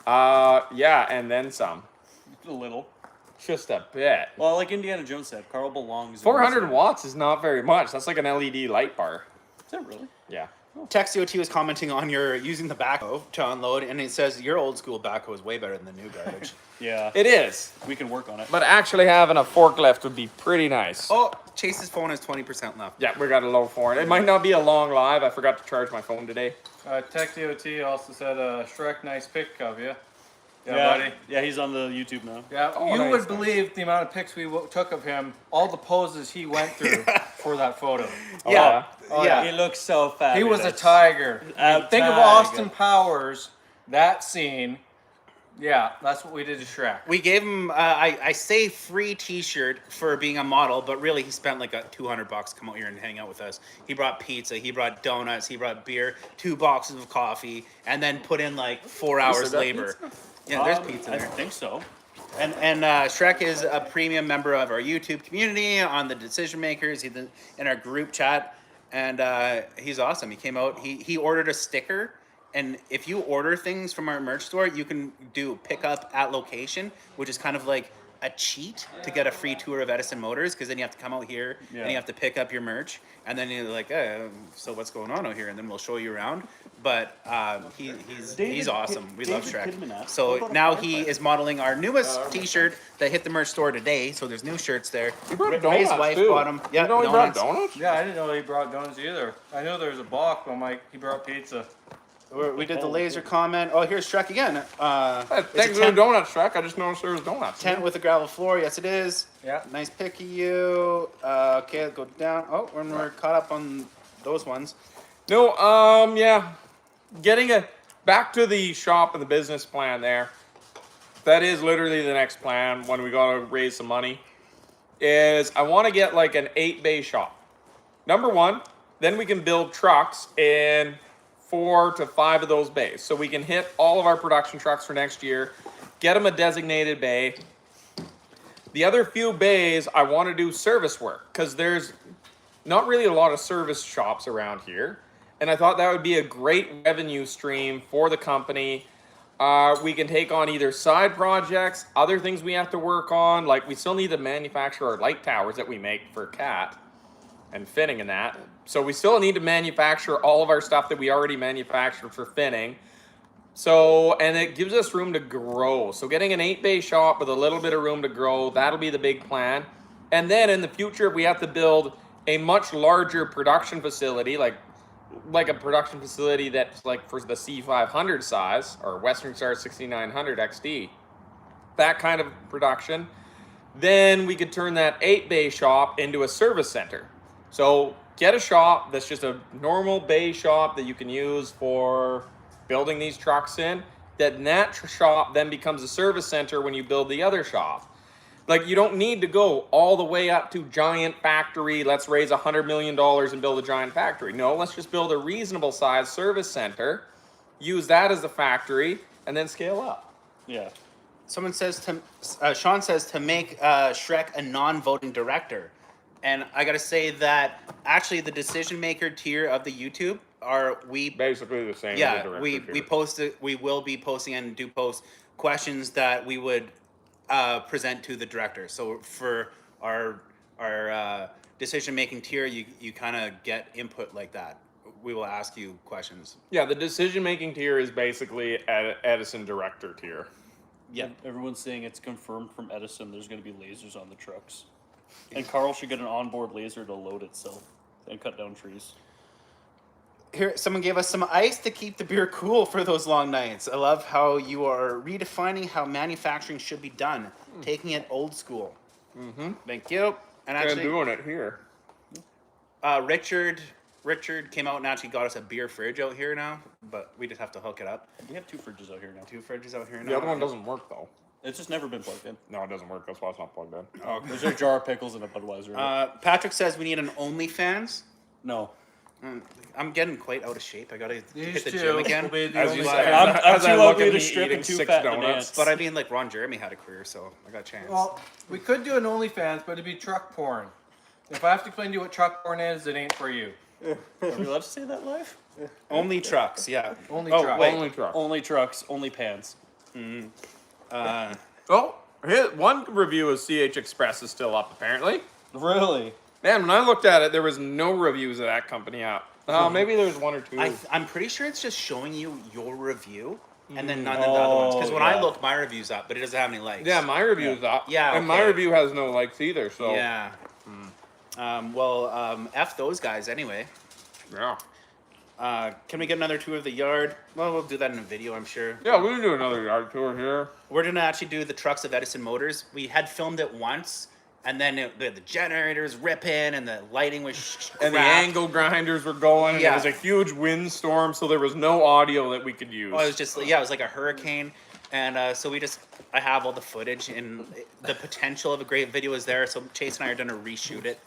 Yeah, and then some. A little. Just a bit. Well, like Indiana Jones said, Carl belongs. in 400 this watts is not very much. That's like an LED light bar. Is it really? Yeah. TextDOT was commenting on your using the backhoe to unload, and it says your old school backhoe is way better than the new garbage. Yeah. It is. We can work on it. But actually having a forklift would be pretty nice. Oh, Chase's phone has 20% left. Yeah, we got a low for it. It might not be a long live. I forgot to charge my phone today. Tech DOT also said, Shrek, nice pic of you. Yeah, buddy. Yeah, he's on the YouTube now. Yeah, Oh, you nice, would nice. believe the amount of pics we took of him, all the poses he went through for that photo. Yeah. Oh, yeah. He looks so fabulous. He was a tiger. A Think of tiger. Austin Powers, that scene. Yeah, that's what we did to Shrek. We gave him, I say free T-shirt for being a model, but really he spent like $200 to come out here and hang out with us. He brought pizza, he brought donuts, he brought beer, 2 boxes of coffee, and then put in like 4 hours that labor. Yeah, there's pizza I there. think so. And Shrek is a premium member of our YouTube community, on the decision makers, he's in our group chat, and he's awesome. He came out, he ordered a sticker. And if you order things from our merch store, you can do pickup at location, which is kind of like a cheat to get a free tour of Edison Motors, because then you have to come out here and you have to pick up your merch, and then you're like, so what's going on out here? And then we'll show you around. But he's awesome. We love David Kidman Shrek. asked, So what about a now firefighter? he is modeling our newest T-shirt that hit the merch store today. So there's new shirts there. He brought Ray's donuts, wife too. bought him. Yeah, You know he brought donuts. donuts? Yeah, I didn't know he brought donuts either. I knew there was a box, but I'm like, he brought pizza. We did the laser comment. Oh, here's Shrek again. It's a Thanks for the donuts, Shrek. I just noticed there was donuts. tent with a gravel floor. Yes, it is. Yeah. Nice pick of you. Okay, I'll go down. Oh, we're caught up on those ones. No, yeah. Getting back to the shop and the business plan there. That is literally the next plan when we gotta raise some money. Is I want to get like an 8-bay shop. Number one, then we can build trucks in 4 to 5 of those bays. So we can hit all of our production trucks for next year, get them a designated bay. The other few bays, I want to do service work because there's not really a lot of service shops around here. And I thought that would be a great revenue stream for the company. We can take on either side projects, other things we have to work on. Like we still need to manufacture our light towers that we make for CAT and finning and that. So we still need to manufacture all of our stuff that we already manufactured for finning. So, and it gives us room to grow. So getting an 8-bay shop with a little bit of room to grow, that'll be the big plan. And then in the future, if we have to build a much larger production facility, like a production facility that's like for the C500 size or Western Star 6900 XD, that kind of production, then we could turn that 8-bay shop into a service center. So get a shop that's just a normal bay shop that you can use for building these trucks in. That shop then becomes a service center when you build the other shop. Like you don't need to go all the way up to giant factory. Let's raise $100 million and build a giant factory. No, let's just build a reasonable size service center, use that as the factory, and then scale up. Yeah. Someone says Sean says to make Shrek a non-voting director. And I gotta say that actually the decision maker tier of the YouTube are Basically the same. as the yeah, director we will be posting and do post questions that we would present to the director. So for our decision making tier, you kind of get input like that. We will ask you questions. Yeah, the decision making tier is basically Edison director tier. Yeah. Everyone's saying it's confirmed from Edison there's going to be lasers on the trucks. And Carl should get an onboard laser to load itself and cut down trees. Here, someone gave us some ice to keep the beer cool for those long nights. I love how you are redefining how manufacturing should be done, taking it old school. Thank you. And I'm actually, doing it here. Richard came out and actually got us a beer fridge out here now, but we just have to hook it up. We have 2 fridges out here now. 2 fridges out here now. The other one doesn't work though. It's just never been plugged in. No, it doesn't work. That's why it's not plugged in. Oh, There's a jar of pickles and a Budweiser. In it. Patrick says we need an OnlyFans. No. I'm getting quite out of shape. I gotta hit the two gym again. will be the As only you side. say, I'm as I too look ugly at to me strip eating and too 6 fat to donuts. dance. But I mean, like Ron Jeremy had a career, so I got a chance. Well, we could do an OnlyFans, but it'd be truck porn. If I have to explain to you what truck porn is, it ain't for you. Are we allowed to say that live? Only trucks, yeah. Only Oh, truck. wait. Only truck. Only trucks, only pants. Oh, here, one review of CH Express is still up apparently. Really? Man, when I looked at it, there was no reviews of that company up. Maybe there's 1 or 2. I'm pretty sure it's just showing you your review and then none of the other ones. Because when I yeah. look, my review's up, but it doesn't have any likes. Yeah, my review's up. Yeah, and my okay. review has no likes either. So Yeah. F those guys anyway. yeah. Can we get another tour of the yard? Well, we'll do that in a video, I'm sure. Yeah, we can do another yard tour here. We're gonna actually do the trucks of Edison Motors. We had filmed it once, and then the generators ripping, and the lighting was And the crap. angle grinders were going, and Yeah. it was a huge windstorm, so there was no audio that we could use. Oh, it was just it was like a hurricane, and so I have all the footage, and the potential of a great video is there. So Chase and I are gonna reshoot it,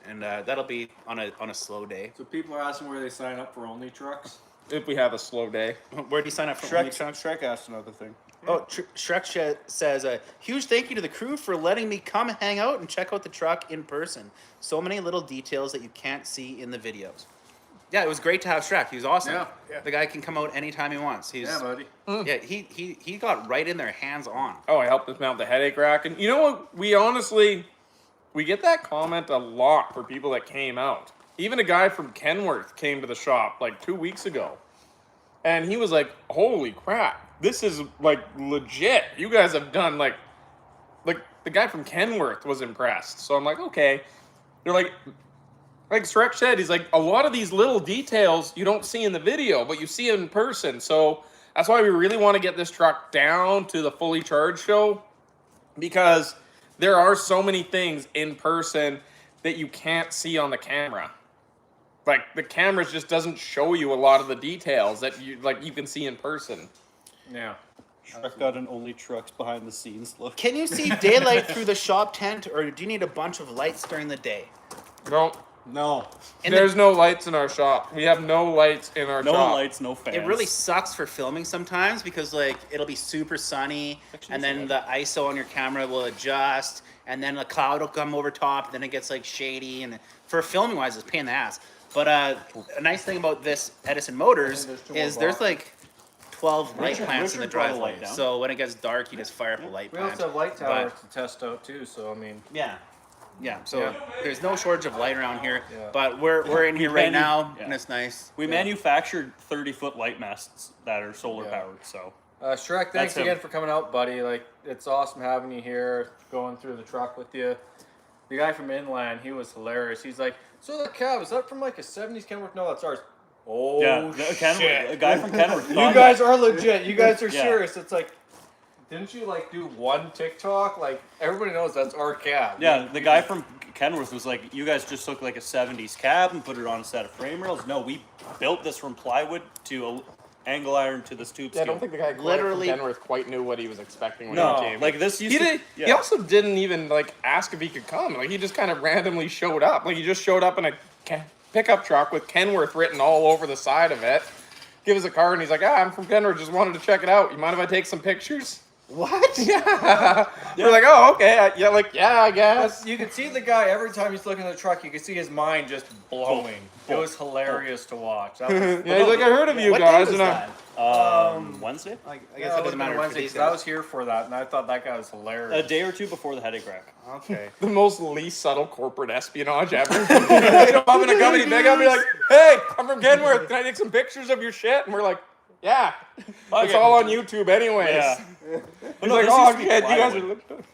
and that'll be on a slow day. So people are asking where they sign up for only trucks. If we have a slow day. Where do you sign up for? Shrek asked another thing. Oh, Shrek says, huge thank you to the crew for letting me come hang out and check out the truck in person. So many little details that you can't see in the videos. Yeah, it was great to have Shrek. He was awesome. Yeah. The guy can come out anytime he wants. He's, Yeah, buddy. Yeah, he got right in there, hands on. Oh, I helped us mount the headache rack. And you know what? We get that comment a lot for people that came out. Even a guy from Kenworth came to the shop like 2 weeks ago. And he was like, holy crap, this is like legit. You guys have done like the guy from Kenworth was impressed. So I'm like, okay. They're like Shrek said, he's like, a lot of these little details you don't see in the video, but you see it in person. So that's why we really want to get this truck down to the fully charged show, because there are so many things in person that you can't see on the camera. Like the camera just doesn't show you a lot of the details that you can see in person. Yeah. Shrek got an only trucks behind the scenes look. Can you see daylight through the shop tent, or do you need a bunch of lights during the day? No, No. there's no lights in our shop. We have no lights in our No shop. lights, no fans. It really sucks for filming sometimes because like it'll be super sunny Actually, and it's then alright. the ISO on your camera will adjust and then the cloud will come over top and then it gets like shady, and for filming wise it's a pain in the ass. But a nice thing about this Edison Motors there's two is more there's boxes. like 12 light plants in the Richard brought a driveway. light down. So when it gets dark you just fire up a light We plant. also have light towers But- to test out too. So I mean, Yeah. Yeah, so Yeah. there's no shortage of light around here, Yeah. but we're in here right now Yeah. and it's nice. We manufactured 30-foot light masts that are solar Yeah. powered, so. Shrek, thanks That's him. again for coming out, buddy. Like, it's awesome having you here, going through the truck with you. The guy from Inland, he was hilarious. He's like, so the cab, is that from like a 70s Kenworth? No, that's ours. Oh, Yeah, a guy from Kenworth. You guys are legit. You guys are Yeah. serious. It's like, didn't you like do one TikTok? Like, everybody knows that's our cab. Yeah, the guy from Kenworth was like, you guys just took like a 70s cab and put it on a set of frame rails. No, we built this from plywood to a angle iron to this tube Yeah, I steel. don't think the guy Literally- from Kenworth quite knew what he was expecting when No, he came. like this used He to. did. Yeah. He also didn't even like ask if he could come. Like he just kind of randomly showed up. Like he just showed up in a pickup truck with Kenworth written all over the side of it. Give us a card and he's like, I'm from Kenworth. Just wanted to check it out. You mind if I take some pictures? What? Yeah. We're like, oh, okay. I guess. You could see the guy every time he's looking at the truck. You could see his mind just blowing. It was hilarious to watch. That was, Yeah, he's like, I heard of you What day guys, was and that? Wednesday? I guess yeah, it doesn't matter for Wednesday these because I guys. was here for that, and I thought that guy was hilarious. A day or two before the headache rack. Okay. the most least subtle corporate espionage ever. Show up in a company big up, be like, hey, I'm from Kenworth. Can I take some pictures of your shit? And we're like, yeah. It's Okay. all on YouTube anyways. Yeah. He's no, like, this oh, used to be shit, you guys are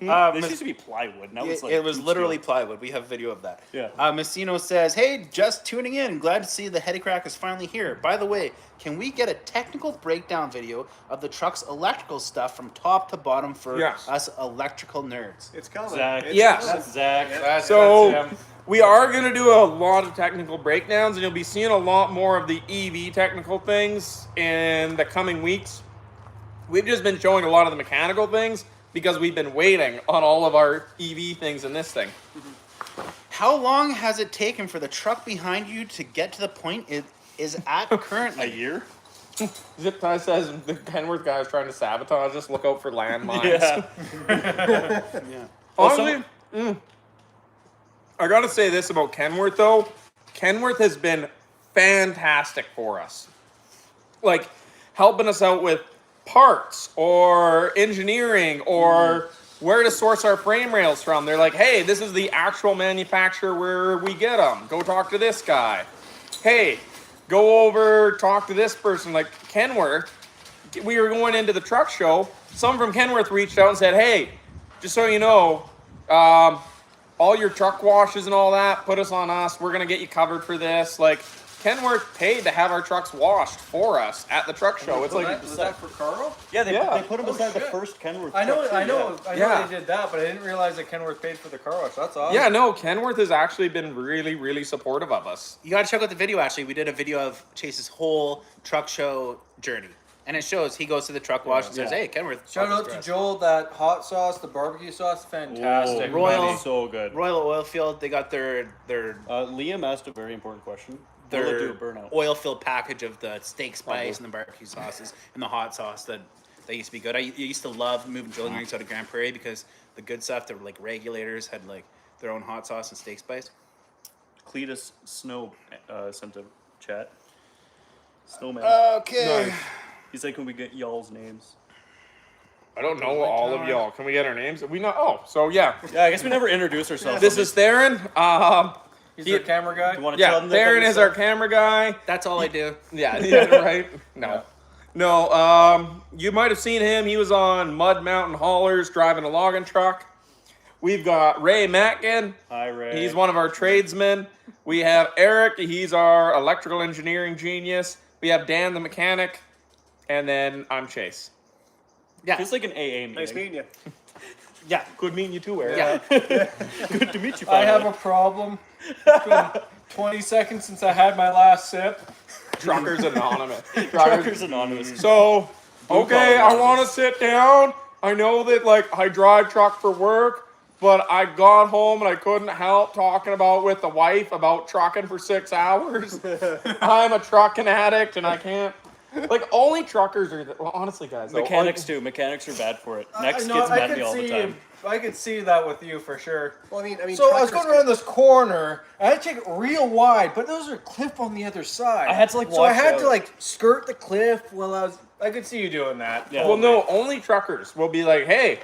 plywood. This used to be plywood. Now it's like it was tube literally steel. plywood. We have video of that. Yeah. Messino says, "Hey, just tuning in. Glad to see the Heady Crack is finally here. By the way, can we get a technical breakdown video of the truck's electrical stuff from top to bottom for us electrical nerds?" It's coming. Zach. It's Yes. coming. Zach. So we are going to do a lot of technical breakdowns, and you'll be seeing a lot more of the EV technical things in the coming weeks. We've just been showing a lot of the mechanical things because we've been waiting on all of our EV things in this thing. How long has it taken for the truck behind you to get to the point it is at currently? A year? Zip tie says the Kenworth guy is trying to sabotage us. Look out for landmines. Yeah. Yeah. Honestly, I gotta say this about Kenworth though. Kenworth has been fantastic for us. Like, helping us out with parts or engineering or where to source our frame rails from. They're like, hey, this is the actual manufacturer where we get them. Go talk to this guy. Hey, go over, talk to this person. Like Kenworth, we were going into the truck show. Someone from Kenworth reached out and said, hey, just so you know, all your truck washes and all that, put us on us. We're going to get you covered for this. Like, Kenworth paid to have our trucks washed for us at the truck show. It's like, was that for Carl? Yeah, they Yeah. put him beside the shit. first Kenworth. I know truck, too, they did that, but I didn't realize that Kenworth paid for the car wash. That's awesome. yeah, no, Kenworth has actually been really, really supportive of us. You gotta check out the video. Actually, we did a video of Chase's whole truck show journey, and it shows he goes to the truck wash and says, Yeah. "Hey, Kenworth." Shout out for to us." Joel. That hot sauce, the barbecue sauce, fantastic. Oh, Royal- buddy, so good. Royal Oilfield. They got their Liam asked a very important question. Will it do a burnout? oil filled package of the steak spice and the barbecue sauces and the hot sauce that used to be good. I used to love moving drilling rigs out of Grand Prairie because the good stuff, the like regulators had like their own hot sauce and steak spice. Cletus Snow sent a chat. Snowman. Okay. He's like, can we get y'all's names? I don't know all of y'all. Can we get our names? We know. Oh, so yeah. Yeah, I guess we never introduced ourselves. This is Theron. He's our camera guy. You want to Yeah, tell them Theron is our camera guy. That's all I do. Yeah, right? No. You might have seen him. He was on Mud Mountain Haulers driving a logging truck. We've got Ray Matkin. Hi, Ray. He's one of our tradesmen. We have Eric. He's our electrical engineering genius. We have Dan the mechanic. And then I'm Chase. Yeah. It's like an AA meeting. Nice meeting you. Yeah. Good meeting you too, Eric. Yeah. Good to meet you. I have finally. a problem. It's been 20 seconds since I had my last sip. Truckers Anonymous. Truckers Anonymous. So, okay, I Anonymous. want to sit down. I know that, like, I drive truck for work, but I got home and I couldn't help talking with the wife about trucking for 6 hours. I'm a trucking addict and I can't. Like, only truckers are, well, honestly, guys. though, Mechanics too. Mechanics are bad for it. Next No, gets I mad at could me all the see- time. I could see that with you for sure. Well, I mean, So I was truckers going around this corner, and I had to take it real wide, but there's a cliff on the other side. I had to, like, so I watch had out. to like skirt the cliff while I could see you doing that. Yeah. Well, no, only truckers will be like, hey,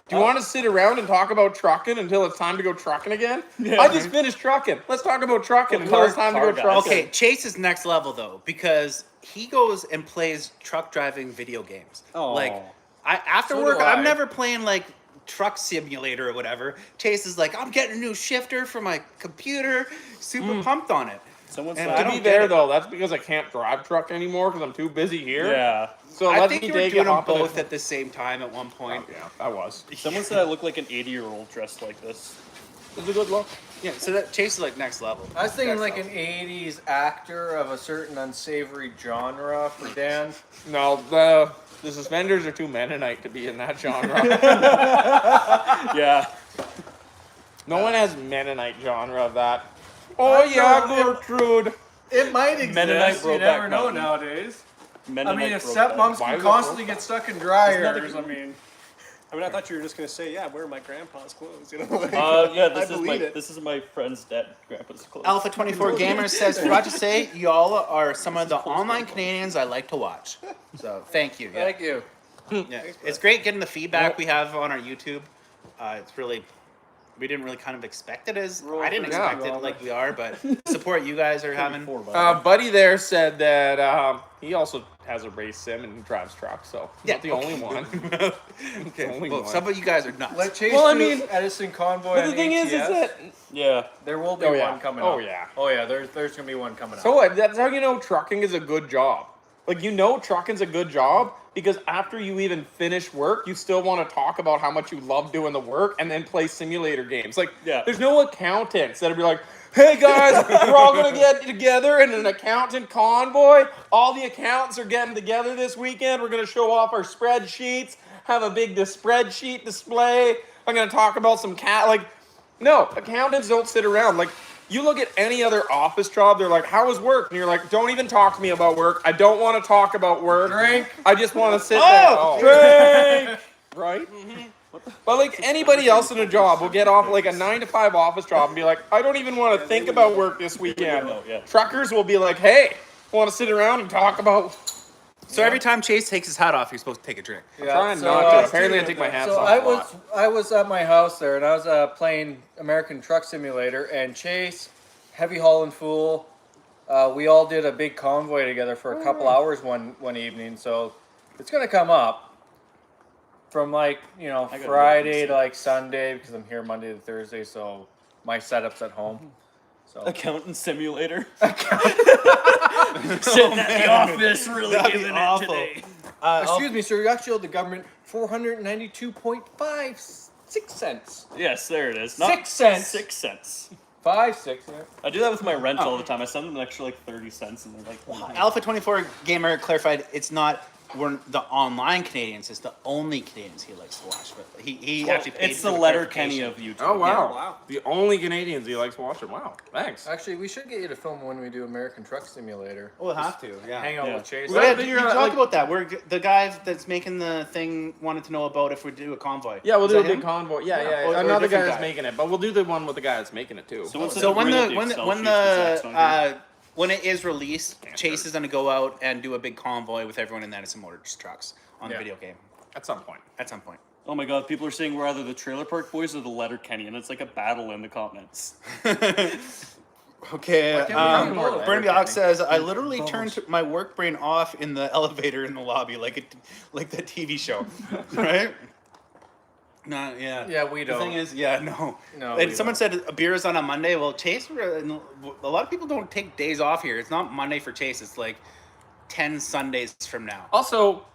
do you want to sit around and talk about trucking until it's time to go trucking again? Yeah. I just finished trucking. Let's talk about trucking until it's time to car go guys. trucking. Okay, Chase is next level though because he goes and plays truck driving video games. Oh. Like after So work, do I. I'm never playing like truck simulator or whatever. Chase is like, I'm getting a new shifter for my computer. Super pumped on it. Someone And said, I To don't be get fair it. though, that's because I can't drive truck anymore because I'm too busy here. yeah. So I let think me you were take doing it them off of both it. at the same time at one point. Yeah, I was. Someone said I look like an 80-year-old dressed like this. It's a good look. Yeah, so that Chase is like next level. I was thinking Next like level. an 80s actor of a certain unsavory genre for Dan. No, the suspenders are too Mennonite to be in that genre. Yeah. No one has Mennonite genre of that. Oh yeah, no, Gertrude. It might exist. Mennonite You Brokeback never know Mountain. nowadays. Mennonite I mean, if Brokeback. stepmoms Why can is it constantly broke? get stuck in Isn't dryers, that I mean, I thought you were just gonna say, yeah, wear my grandpa's clothes. You know, like, Yeah, I believe it. this is my friend's dad, grandpa's clothes. Alpha 24 Gamers says, forgot to say, y'all are some of the online Canadians I like to watch. So thank you. Yeah. thank you. Yeah. It's great getting the feedback we have on our YouTube. It's really we didn't really kind of expect it as. Roll I didn't for expect you, it like we are, but support you guys are having. Buddy there said that he also has a race sim and drives trucks, so he's not the okay. only one. Okay, the only well, one. some of you guys are nuts. Let Chase Well, I do mean, Edison Convoy. But the on thing is ATS. that Yeah. There will be Oh, yeah. one coming Oh, up. yeah. Oh yeah, there's gonna be one coming so up. what? That's how you know trucking is a good job. Like trucking's a good job because after you even finish work, you still want to talk about how much you love doing the work and then play simulator games. Like, Yeah. there's no accountants that'll be like, hey guys, we're all gonna get together in an accountant convoy. All the accountants are getting together this weekend. We're gonna show off our spreadsheets, have a big spreadsheet display. I'm gonna talk about some no, accountants don't sit around. Like, you look at any other office job, they're like, how was work? And you're like, don't even talk to me about work. I don't want to talk about work. Drink. I just want to sit there. Oh, drink! Right? But like anybody else in a job will get off like a 9 to 5 office job and be like, I don't even want to think about work this weekend. No, yeah. Truckers will be like, hey, want to sit around and talk about. So every time Chase takes his hat off, you're supposed to take a drink. Yeah, Trying so, not to. Apparently, I take my hats So off. I was at my house there, and I was playing American Truck Simulator, and Chase, heavy hauling fool, we all did a big convoy together for a couple hours one evening. So it's gonna come up from like gotta Friday look to like Sunday because I'm here Monday to Thursday. So my setup's at home. So Accountant simulator. Sitting at the office, really That'd be giving awful. it today. excuse me, sir. You actually owe the government 492.56 cents. Yes, there it is. 6 cents. 6 cents. 5, 6. Yeah. I do that with my rent all the time. I send them an extra like 30 cents, and they're like, wow. Alpha 24 Gamer clarified it's not we're the online Canadians, it's the only Canadians he likes to watch. But he actually paid It's for the letter clarification. Kenny of YouTube. Oh, wow. Wow. The only Canadians he likes watching. Wow. Thanks. Actually, we should get you to film when we do American Truck Simulator. We'll have to, yeah. Hang out Yeah. with Chase. Well, Yeah, then you you're talk like- about that. We're the guy that's making the thing wanted to know about if we do a convoy. Yeah, we'll Is do a that big him? convoy. Yeah. Or a Another guy different that's guy. making it, but we'll do the one with the guy that's making it too. So what's So when bring up the when Excel when sheets with Zach's on here. the when it is released, Chase is gonna go out and do a big convoy with everyone in Edison Motors trucks on the Yeah. video game At some point. at some point. Oh my god, people are saying we're either the Trailer Park Boys or the letter Kenny, and it's like a battle in the comments. Okay, can't we have more Burnaby letter Ox Kenny? says I literally turned my work brain off in the elevator in the lobby like the TV show, right? No, yeah. Yeah, we The thing don't. is, yeah, no. No, And we someone don't. said a beer is on a Monday. Well, Chase, a lot of people don't take days off here. It's not Monday for Chase. It's like 10 Sundays from now. Also,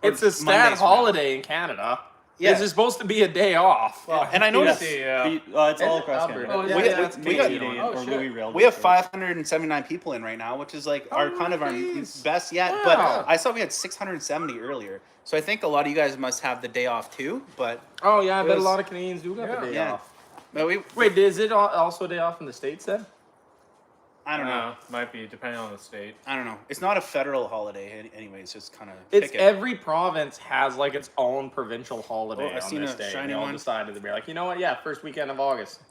it's a Mondays stat from now. holiday in Canada. Yeah. This is supposed to be a day off. And I noticed It's all across Alberta. Canada. Oh, yeah, we got- that's we got- Canadian. or Oh, shit. Louis Rail we have District. 579 people in right now, which is like our kind of our nice. best yet. Wow. But I saw we had 670 earlier. So I think a lot of you guys must have the day off too. But Oh, yeah, I bet a was- lot of Canadians do got the day Yeah. off. but Wait, is it also a day off in the States then? I don't know. Might be, depending on the state. I don't know. It's not a federal holiday anyway. It's just kind of It's every province has like its own provincial holiday Oh, I've on seen this a day. shiny and they all one. decided to be like, you know what? Yeah, first weekend of August.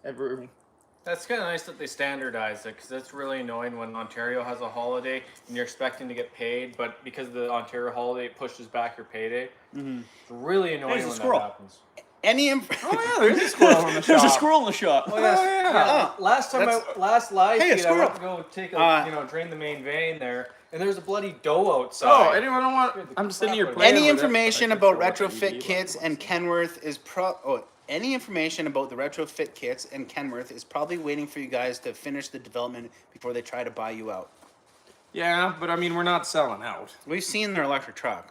That's kind of nice that they standardize it, because it's really annoying when Ontario has a holiday and you're expecting to get paid, but because the Ontario holiday pushes back your payday. It's really annoying There's a when squirrel. that happens. any. Oh yeah, there's a squirrel in the shop. There's a squirrel in the shop. Oh, yes. yeah. Last time, last live Hey, a feed, I went to squirrel. go take a, drain the main vein there, and there's a bloody doe outside. Oh, anyone don't want? I'm sitting here Any playing. Any with it, information but I about just don't watch retrofit TV. kits and Kenworth is any information about the retrofit kits and Kenworth is probably waiting for you guys to finish the development before they try to buy you out. Yeah, but I mean, we're not selling out. We've seen their electric truck.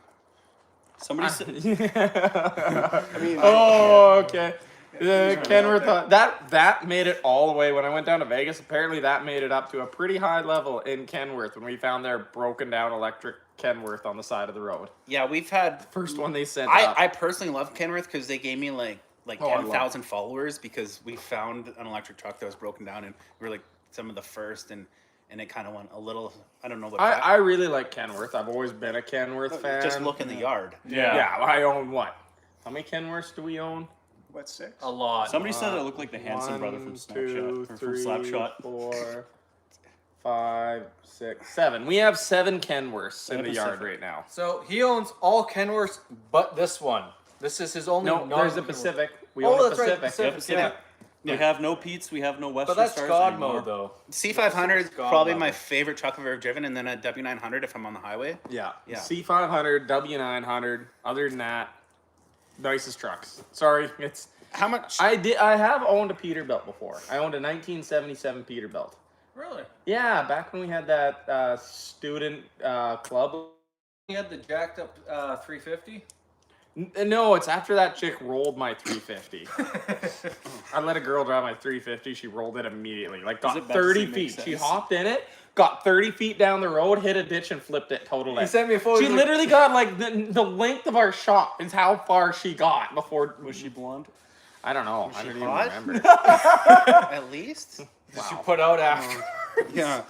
Somebody said, Oh, okay. Kenworth, that made it all the way. When I went down to Vegas, apparently that made it up to a pretty high level in Kenworth when we found their broken down electric Kenworth on the side of the road. Yeah, we've had. First one they sent up. I personally love Kenworth because they gave me like Oh, I love 10,000 followers because we found an electric truck that was broken down and we were like some of the first and it kind of went a little. I don't know what. I really like Kenworth. I've always been a Kenworth fan. just look in the yard. Yeah, I own what? How many Kenworths do we own? What, 6? A lot. somebody said it looked like the Hanson brother from Snapshot or from Slapshot. 4, 5, 6, 7. We have 7 Kenworths in the yard right now. So he owns all Kenworths but this one. This is his only. No, there's a non-Kenworth. Pacific. We Oh, own a that's right, Pacific. Pacific, yeah. We Yeah. have no Pete's, we have no Western But that's Stars God anymore. mode, though. C500 is God probably level. my favorite truck I've ever driven, and then a W900 if I'm on the highway. Yeah. Yeah. C500, W900. Other than that, nicest trucks. Sorry, it's. How much? I have owned a Peterbilt before. I owned a 1977 Peterbilt. Really? Yeah, back when we had that student club. You had the jacked up 350? No, it's after that chick rolled my 350. I let a girl drive my 350. She rolled it immediately. Like, got it bad 30 to make feet. She sense? hopped in it, got 30 feet down the road, hit a ditch, and flipped it total. He sent me a photo. She he's like, literally got, like, the length of our shop is how far she got before. Was she blonde? I don't know. I she don't hot? even remember. At least. She put out after. Yeah.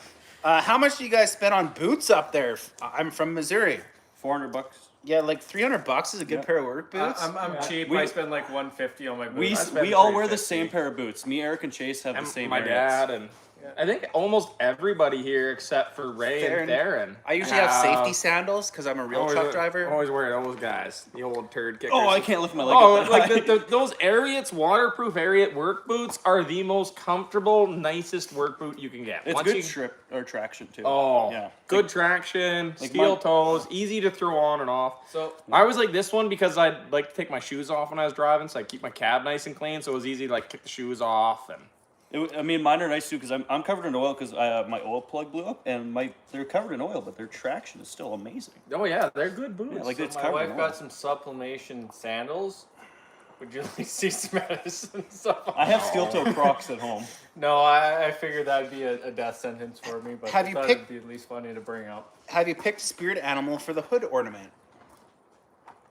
How much do you guys spend on boots up there? I'm from Missouri. $400. Yeah, like $300 is a good pair of work boots. I'm cheap. We- I spend like 150 on my boots. We, I spent we all wear the 350. same pair of boots. Me, Eric, and Chase have the And same my Ariats. dad and I think almost everybody here except for Ray and Theron. I usually have safety sandals because I'm a real truck driver. Always wear those guys, the old turd kickers. Oh, I can't lift my leg Oh, up that like high. those Ariats, waterproof Ariat work boots are the most comfortable, nicest work boot you can get. It's Once good you- trip or traction too. Oh, yeah. good traction, like steel my- toes, easy to throw on and off. So I was like this one because I'd like to take my shoes off when I was driving, so I keep my cab nice and clean, so it was easy to like kick the shoes off and. I mean, mine are nice too because I'm covered in oil because my oil plug blew up and they're covered in oil, but their traction is still amazing. Oh yeah, they're good boots. Yeah, like it's my covered wife in got oil. some sublimation sandals. Would you like to see some Edison stuff? I have steel toe Crocs at home. No, I figured that'd be a death sentence for me, but Have I you thought picked- it'd be at least funny to bring up. Have you picked spirit animal for the hood ornament?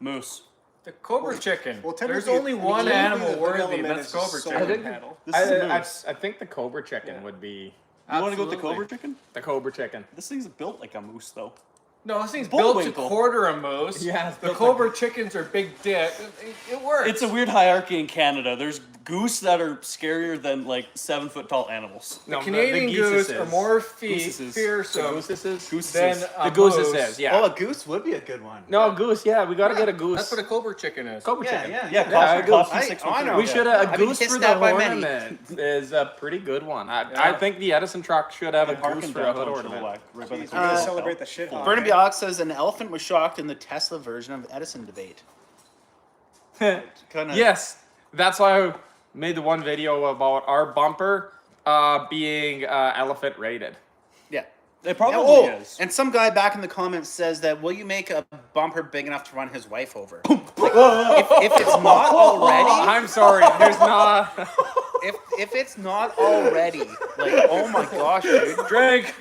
Moose. The Cobra chicken. Well, There's technically, only one technically animal the hood worthy, and element that's is Cobra solar chicken. panel. This is a I moose. think the Cobra chicken would be You want to go with the Absolutely. Cobra chicken? the Cobra chicken. This thing's built like a moose though. No, this thing's built to Bullwinkle. quarter a moose. Yeah, it's the built Cobra chickens are big dick. It works. It's a weird hierarchy in Canada. There's goose that are scarier than like 7 foot tall animals. No, Canadian the goose are geeses. more Gooses. fearsome Gooses. than a The gooses moose. is, yeah. Oh, a goose would be a good one. No, goose, yeah, we gotta get a goose. That's what a Cobra chicken is. Cobra chicken. Yeah, a cost goose. me I know. We should have I've a been goose kissed for the at by many. ornament is a pretty good one. I Yeah. think the Edison truck should have a Park goose in for a hood downtown ornament. Chilliwack, right by the We're gonna Cobra. celebrate the shit hot. Burnaby Ox says an elephant was shocked in the Tesla version of Edison debate. Kinda, Yes, that's why I made the one video about our bumper being elephant rated. Yeah. It probably Oh, is. and some guy back in the comments says that will you make a bumper big enough to run his wife over? if it's not already, I'm sorry, there's not. if it's not already, like oh my gosh, dude. Drink,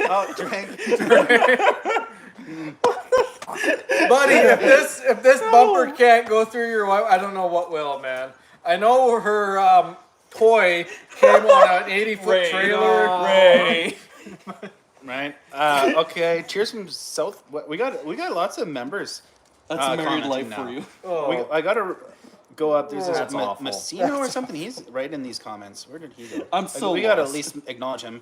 Oh, drink. buddy. If this bumper can't go through your wife, I don't know what will, man. I know her toy came on an 80-foot trailer. Ray. Right. Okay. Cheers from South. We got lots of members. That's a married commenting life now. for you. Oh. I gotta go up. There's this That's awful. Messino or something. He's right in these comments. Where did he go? I'm so We gotta at lost. least acknowledge him.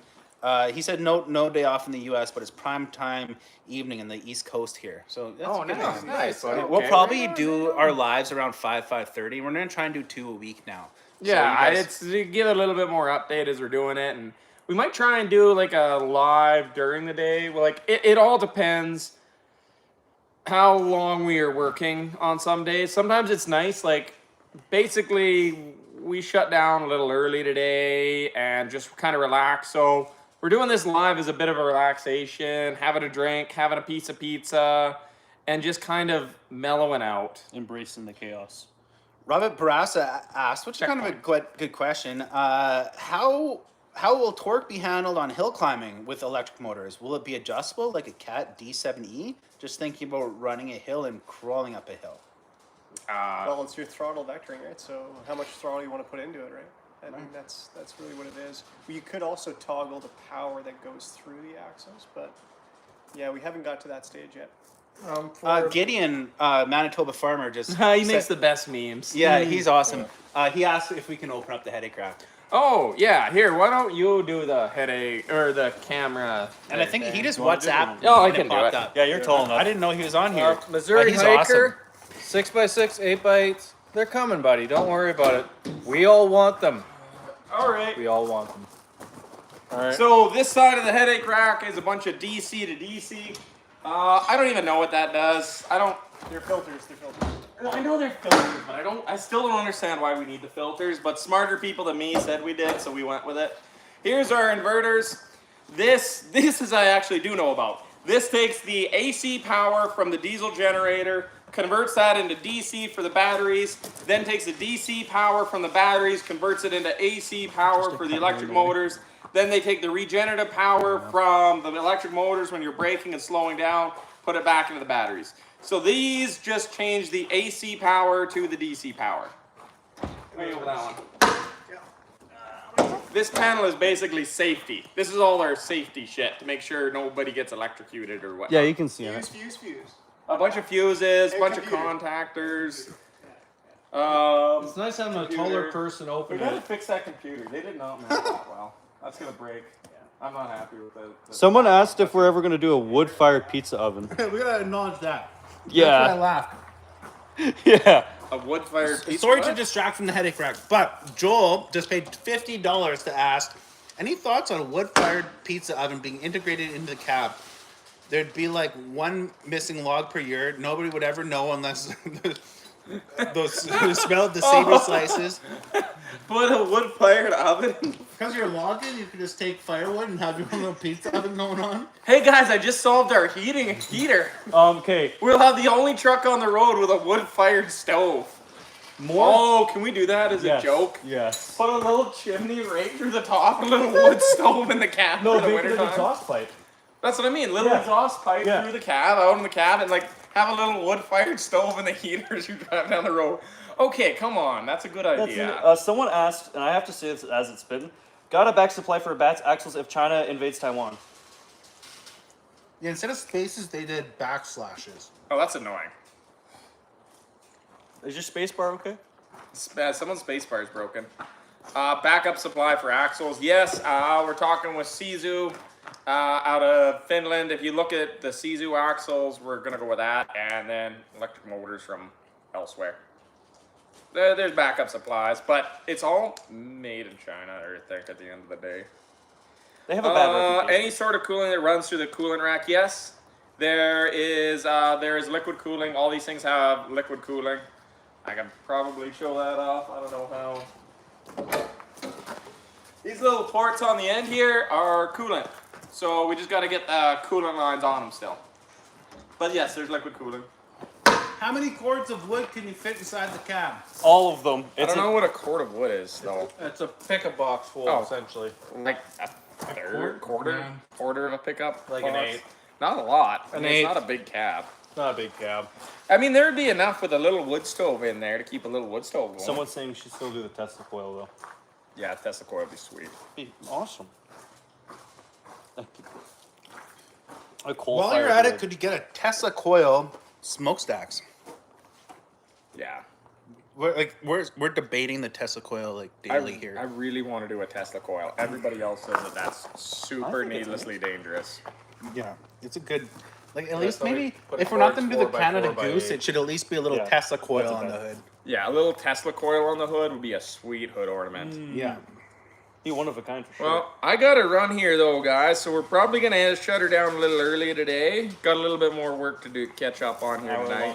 He said no day off in the U.S., but it's prime time evening in the East Coast here. So that's Oh, a good nice, one. nice. buddy. We'll Okay, probably right on, do right on. our lives around 5:30. We're gonna try and do 2 a week now. So Yeah, you guys- it's to give a little bit more update as we're doing it, and we might try and do like a live during the day. Well, like it all depends how long we are working on some days. Sometimes it's nice, like basically we shut down a little early today and just kind of relax. So we're doing this live as a bit of a relaxation, having a drink, having a piece of pizza, and just kind of mellowing out. Embracing the chaos. Robert Barassa asked, which is kind of a good question. How will torque be handled on hill climbing with electric motors? Will it be adjustable like a Cat D7E? Just thinking about running a hill and crawling up a hill. Well, it's your throttle vectoring, right? So how much throttle you want to put into it, right? I mean, that's really what it is. You could also toggle the power that goes through the axles, but yeah, we haven't got to that stage yet. Gideon, Manitoba farmer, just He makes said- the best memes. Yeah, he's awesome. He asked if we can open up the headache rack. Oh, yeah, here, why don't you do the headache, or the camera? And I think he just You wanna do WhatsApped. it? Oh, I and can do popped it. up. Yeah, you're tall enough. I didn't know he was on here. Missouri He's hiker, 6x6, 8x8. They're coming, buddy. Don't worry about it. We all want them. All right. We all want them. All right. So this side of the headache rack is a bunch of DC to DC. I don't even know what that does. They're filters. They're filters. I know they're filters, but I still don't understand why we need the filters, but smarter people than me said we did, so we went with it. Here's our inverters. This is I actually do know about. This takes the AC power from the diesel generator, converts that into DC for the batteries, then takes the DC power from the batteries, converts it into AC power for the electric motors. Then they take the regenerative power from the electric motors when you're braking and slowing down, put it back into the batteries. So these just change the AC power to the DC power. Let me open that one. This panel is basically safety. This is all our safety shit to make sure nobody gets electrocuted or whatnot. Yeah, you can see it. Fuse. A bunch of fuses, a And bunch computer. of contactors. It's nice having a taller person We open gotta it. fix that computer. They did not make that well. That's gonna break. I'm not happy with it. Someone asked if we're ever going to do a wood-fired pizza oven. We gotta acknowledge that. Yeah. That's why I laughed. Yeah. A wood-fired pizza. Sorry to what? distract from the headache rack, but Joel just paid $50 to ask, any thoughts on a wood-fired pizza oven being integrated into the cab? There'd be like one missing log per year. Nobody would ever know unless those who smelled the savory slices. Put a wood-fired oven. Because you're logging, you can just take firewood and have your own little pizza oven going on. Hey guys, I just solved our heater. Okay. We'll have the only truck on the road with a wood-fired stove. Oh, can we do that as a joke? Yes. Put a little chimney right through the top, a little wood stove in the cab No, in the make it an wintertime. exhaust pipe. That's what I mean. Little Yeah. exhaust pipe Yeah. through the cab, out in the cab, and like have a little wood-fired stove in the heater as you drive down the road. Okay, come on, that's a good idea. Someone asked, and I have to say this as it's been, got a back supply for bats axles if China invades Taiwan. Yeah, instead of spaces, they did backslashes. Oh, that's annoying. Is your space bar okay? Someone's spacebar is broken. Backup supply for axles. Yes, we're talking with Sisu out of Finland. If you look at the Sisu axles, we're going to go with that. And then electric motors from elsewhere. There's backup supplies, but it's all made in China, I think, at the end of the day. They have a bad reputation. Any sort of cooling that runs through the coolant rack, yes. There is liquid cooling. All these things have liquid cooling. I can probably show that off. I don't know how. These little ports on the end here are coolant. So we just got to get the coolant lines on them still. But yes, there's liquid cooling. How many cords of wood can you fit inside the cab? All of them. I don't know what a cord of wood is, though. It's a pickup box full, Oh. essentially. Like a third, quarter of a pickup Like an box? eighth. Not a lot. I An mean, it's eighth. not a big cab. It's not a big cab. I mean, there'd be enough with a little wood stove in there to keep a little wood stove going. Someone's saying she still do the Tesla coil though. Yeah, Tesla coil would be sweet. Be awesome. A coal While you're at it, could you get a Tesla coil smokestacks? Yeah. We're debating the Tesla coil like daily I here. really want to do a Tesla coil. Everybody else says that that's super think it's needlessly dangerous. Yeah, it's a good. Like at Yeah, least somebody maybe put if we're not cords going to do the 4 by Canada 4 by Goose, 8. it should at least be a little Yeah, Tesla coil that's on the okay. hood. Yeah, a little Tesla coil on the hood would be a sweet hood ornament. Yeah. Be one of a kind for sure. Well, I got to run here though, guys. So we're probably going to shut her down a little early today. Got a little bit more work to do, catch up on here tonight.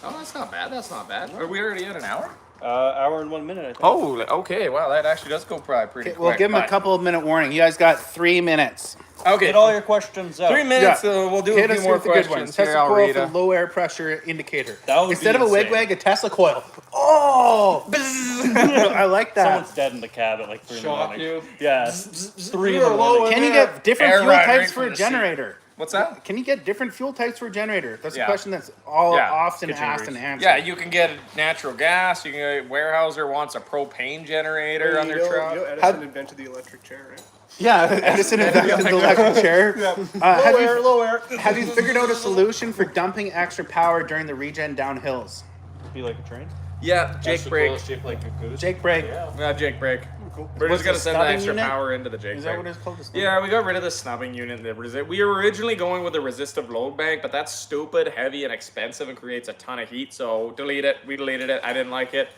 Oh, that's not bad. That's not bad. Are we already at an hour? Hour and 1 minute, I think. Oh, okay. Wow, that actually does go pretty quick. We'll give them a but- couple of minute warning. You guys got 3 minutes. Okay. Get all your questions out. 3 minutes. Yeah. We'll do Hit a us few more with the good questions. ones. Here, Tesla I'll coil read for 'em. low air pressure indicator. That would Instead be of a insane. wigwag, a Tesla coil. Oh, I like that. Someone's dead in the cab at like 3 in the Shock morning. you. Yeah. 3 in You're the low morning. Can you get different Air fuel ride right types from for a the seat. generator? What's that? Can you get different fuel types for a generator? That's Yeah. a question that's all Yeah. often Kitchen asked grease. and answered. Yeah, you can get natural gas. You can get Weyerhaeuser wants a propane generator on their truck. Edison invented the electric chair, right? Yeah, Edison invented the electric chair. Low air. Have you figured out a solution for dumping extra power during the regen down hills? Be like a train. Yeah, Jake brake. Shaped like a goose. Jake brake. Yeah, Jake brake. Cool. We're What's just gonna the send the snubbing extra unit? power into the Jake Is that brake. what it's called? Yeah, we got rid of the snubbing unit. We were originally going with the resistive load bank, but that's stupid, heavy, and expensive and creates a ton of heat, so delete it. We deleted it. I didn't like it.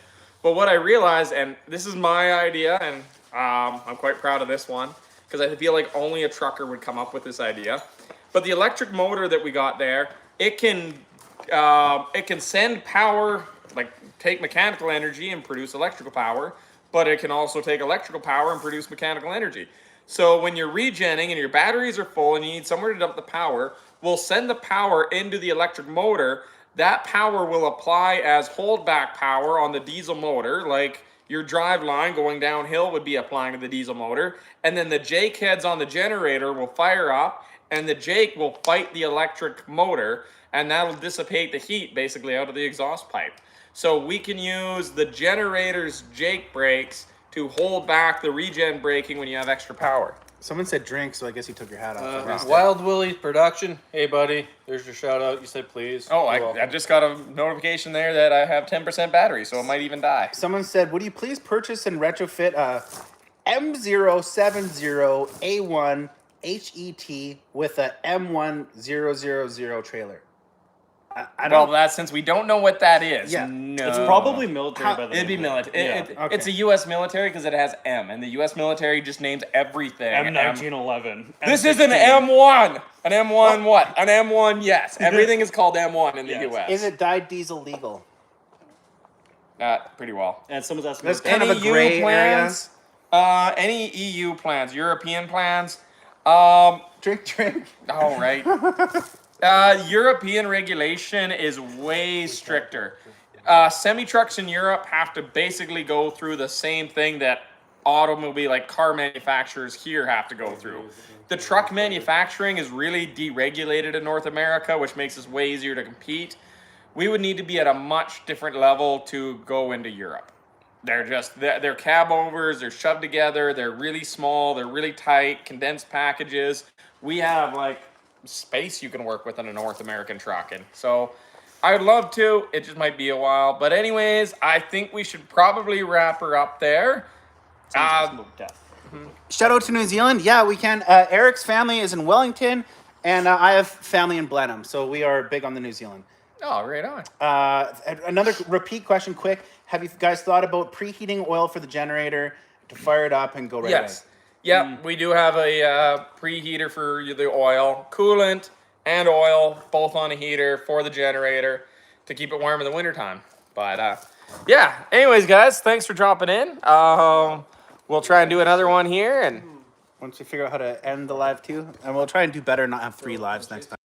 But what I realized, and this is my idea, and I'm quite proud of this one because I feel like only a trucker would come up with this idea. But the electric motor that we got there, it can send power, like take mechanical energy and produce electrical power, but it can also take electrical power and produce mechanical energy. So when you're regenning and your batteries are full and you need somewhere to dump the power, we'll send the power into the electric motor. That power will apply as holdback power on the diesel motor, like your drive line going downhill would be applying to the diesel motor. And then the Jake heads on the generator will fire up and the Jake will fight the electric motor, and that'll dissipate the heat basically out of the exhaust pipe. So we can use the generator's Jake brakes to hold back the regen braking when you have extra power. Someone said drink, so I guess you took your hat off. Wild Willie Production. Hey, buddy. There's your shout out. You said please. Oh, I just got a notification there that I have 10% battery, so it might even die. Someone said, would you please purchase and retrofit a M070A1 HET with a M1000 trailer? I Well, don't. that's since we don't know what that is. Yeah. No. It's probably military by the It'd be name of it. military. Yeah. Okay. It's a U.S. military because it has M, and the U.S. military just names everything. M1911. This is an M1. An M1 what? An M1, yes. Everything is called M1 in the Yes. U.S. Is it dyed diesel legal? Pretty well. And someone's asking That's about kind of a gray plans? Any EU plans? European plans? Drink. All right. European regulation is way stricter. Semi-trucks in Europe have to basically go through the same thing that automobile, like car manufacturers here have to go through. The truck manufacturing is really deregulated in North America, which makes it way easier to compete. We would need to be at a much different level to go into Europe. They're cab overs, they're shoved together, they're really small, they're really tight, condensed packages. We have like space you can work with in a North American truck, and so I'd love to. It just might be a while, but anyways, I think we should probably wrap her up there. death. Shout out to New Zealand. Yeah, we can. Eric's family is in Wellington, and I have family in Blenheim, so we are big on the New Zealand. Oh, right on. Another repeat question, quick. Have you guys thought about preheating oil for the generator to fire it up and go right Yes. away? Yep, we do have a preheater for the oil, coolant and oil, both on a heater for the generator to keep it warm in the wintertime. But yeah, anyways, guys, thanks for dropping in. We'll try and do another one here, and Once we figure out how to end the live too, and we'll try and do better and not have 3 lives next time.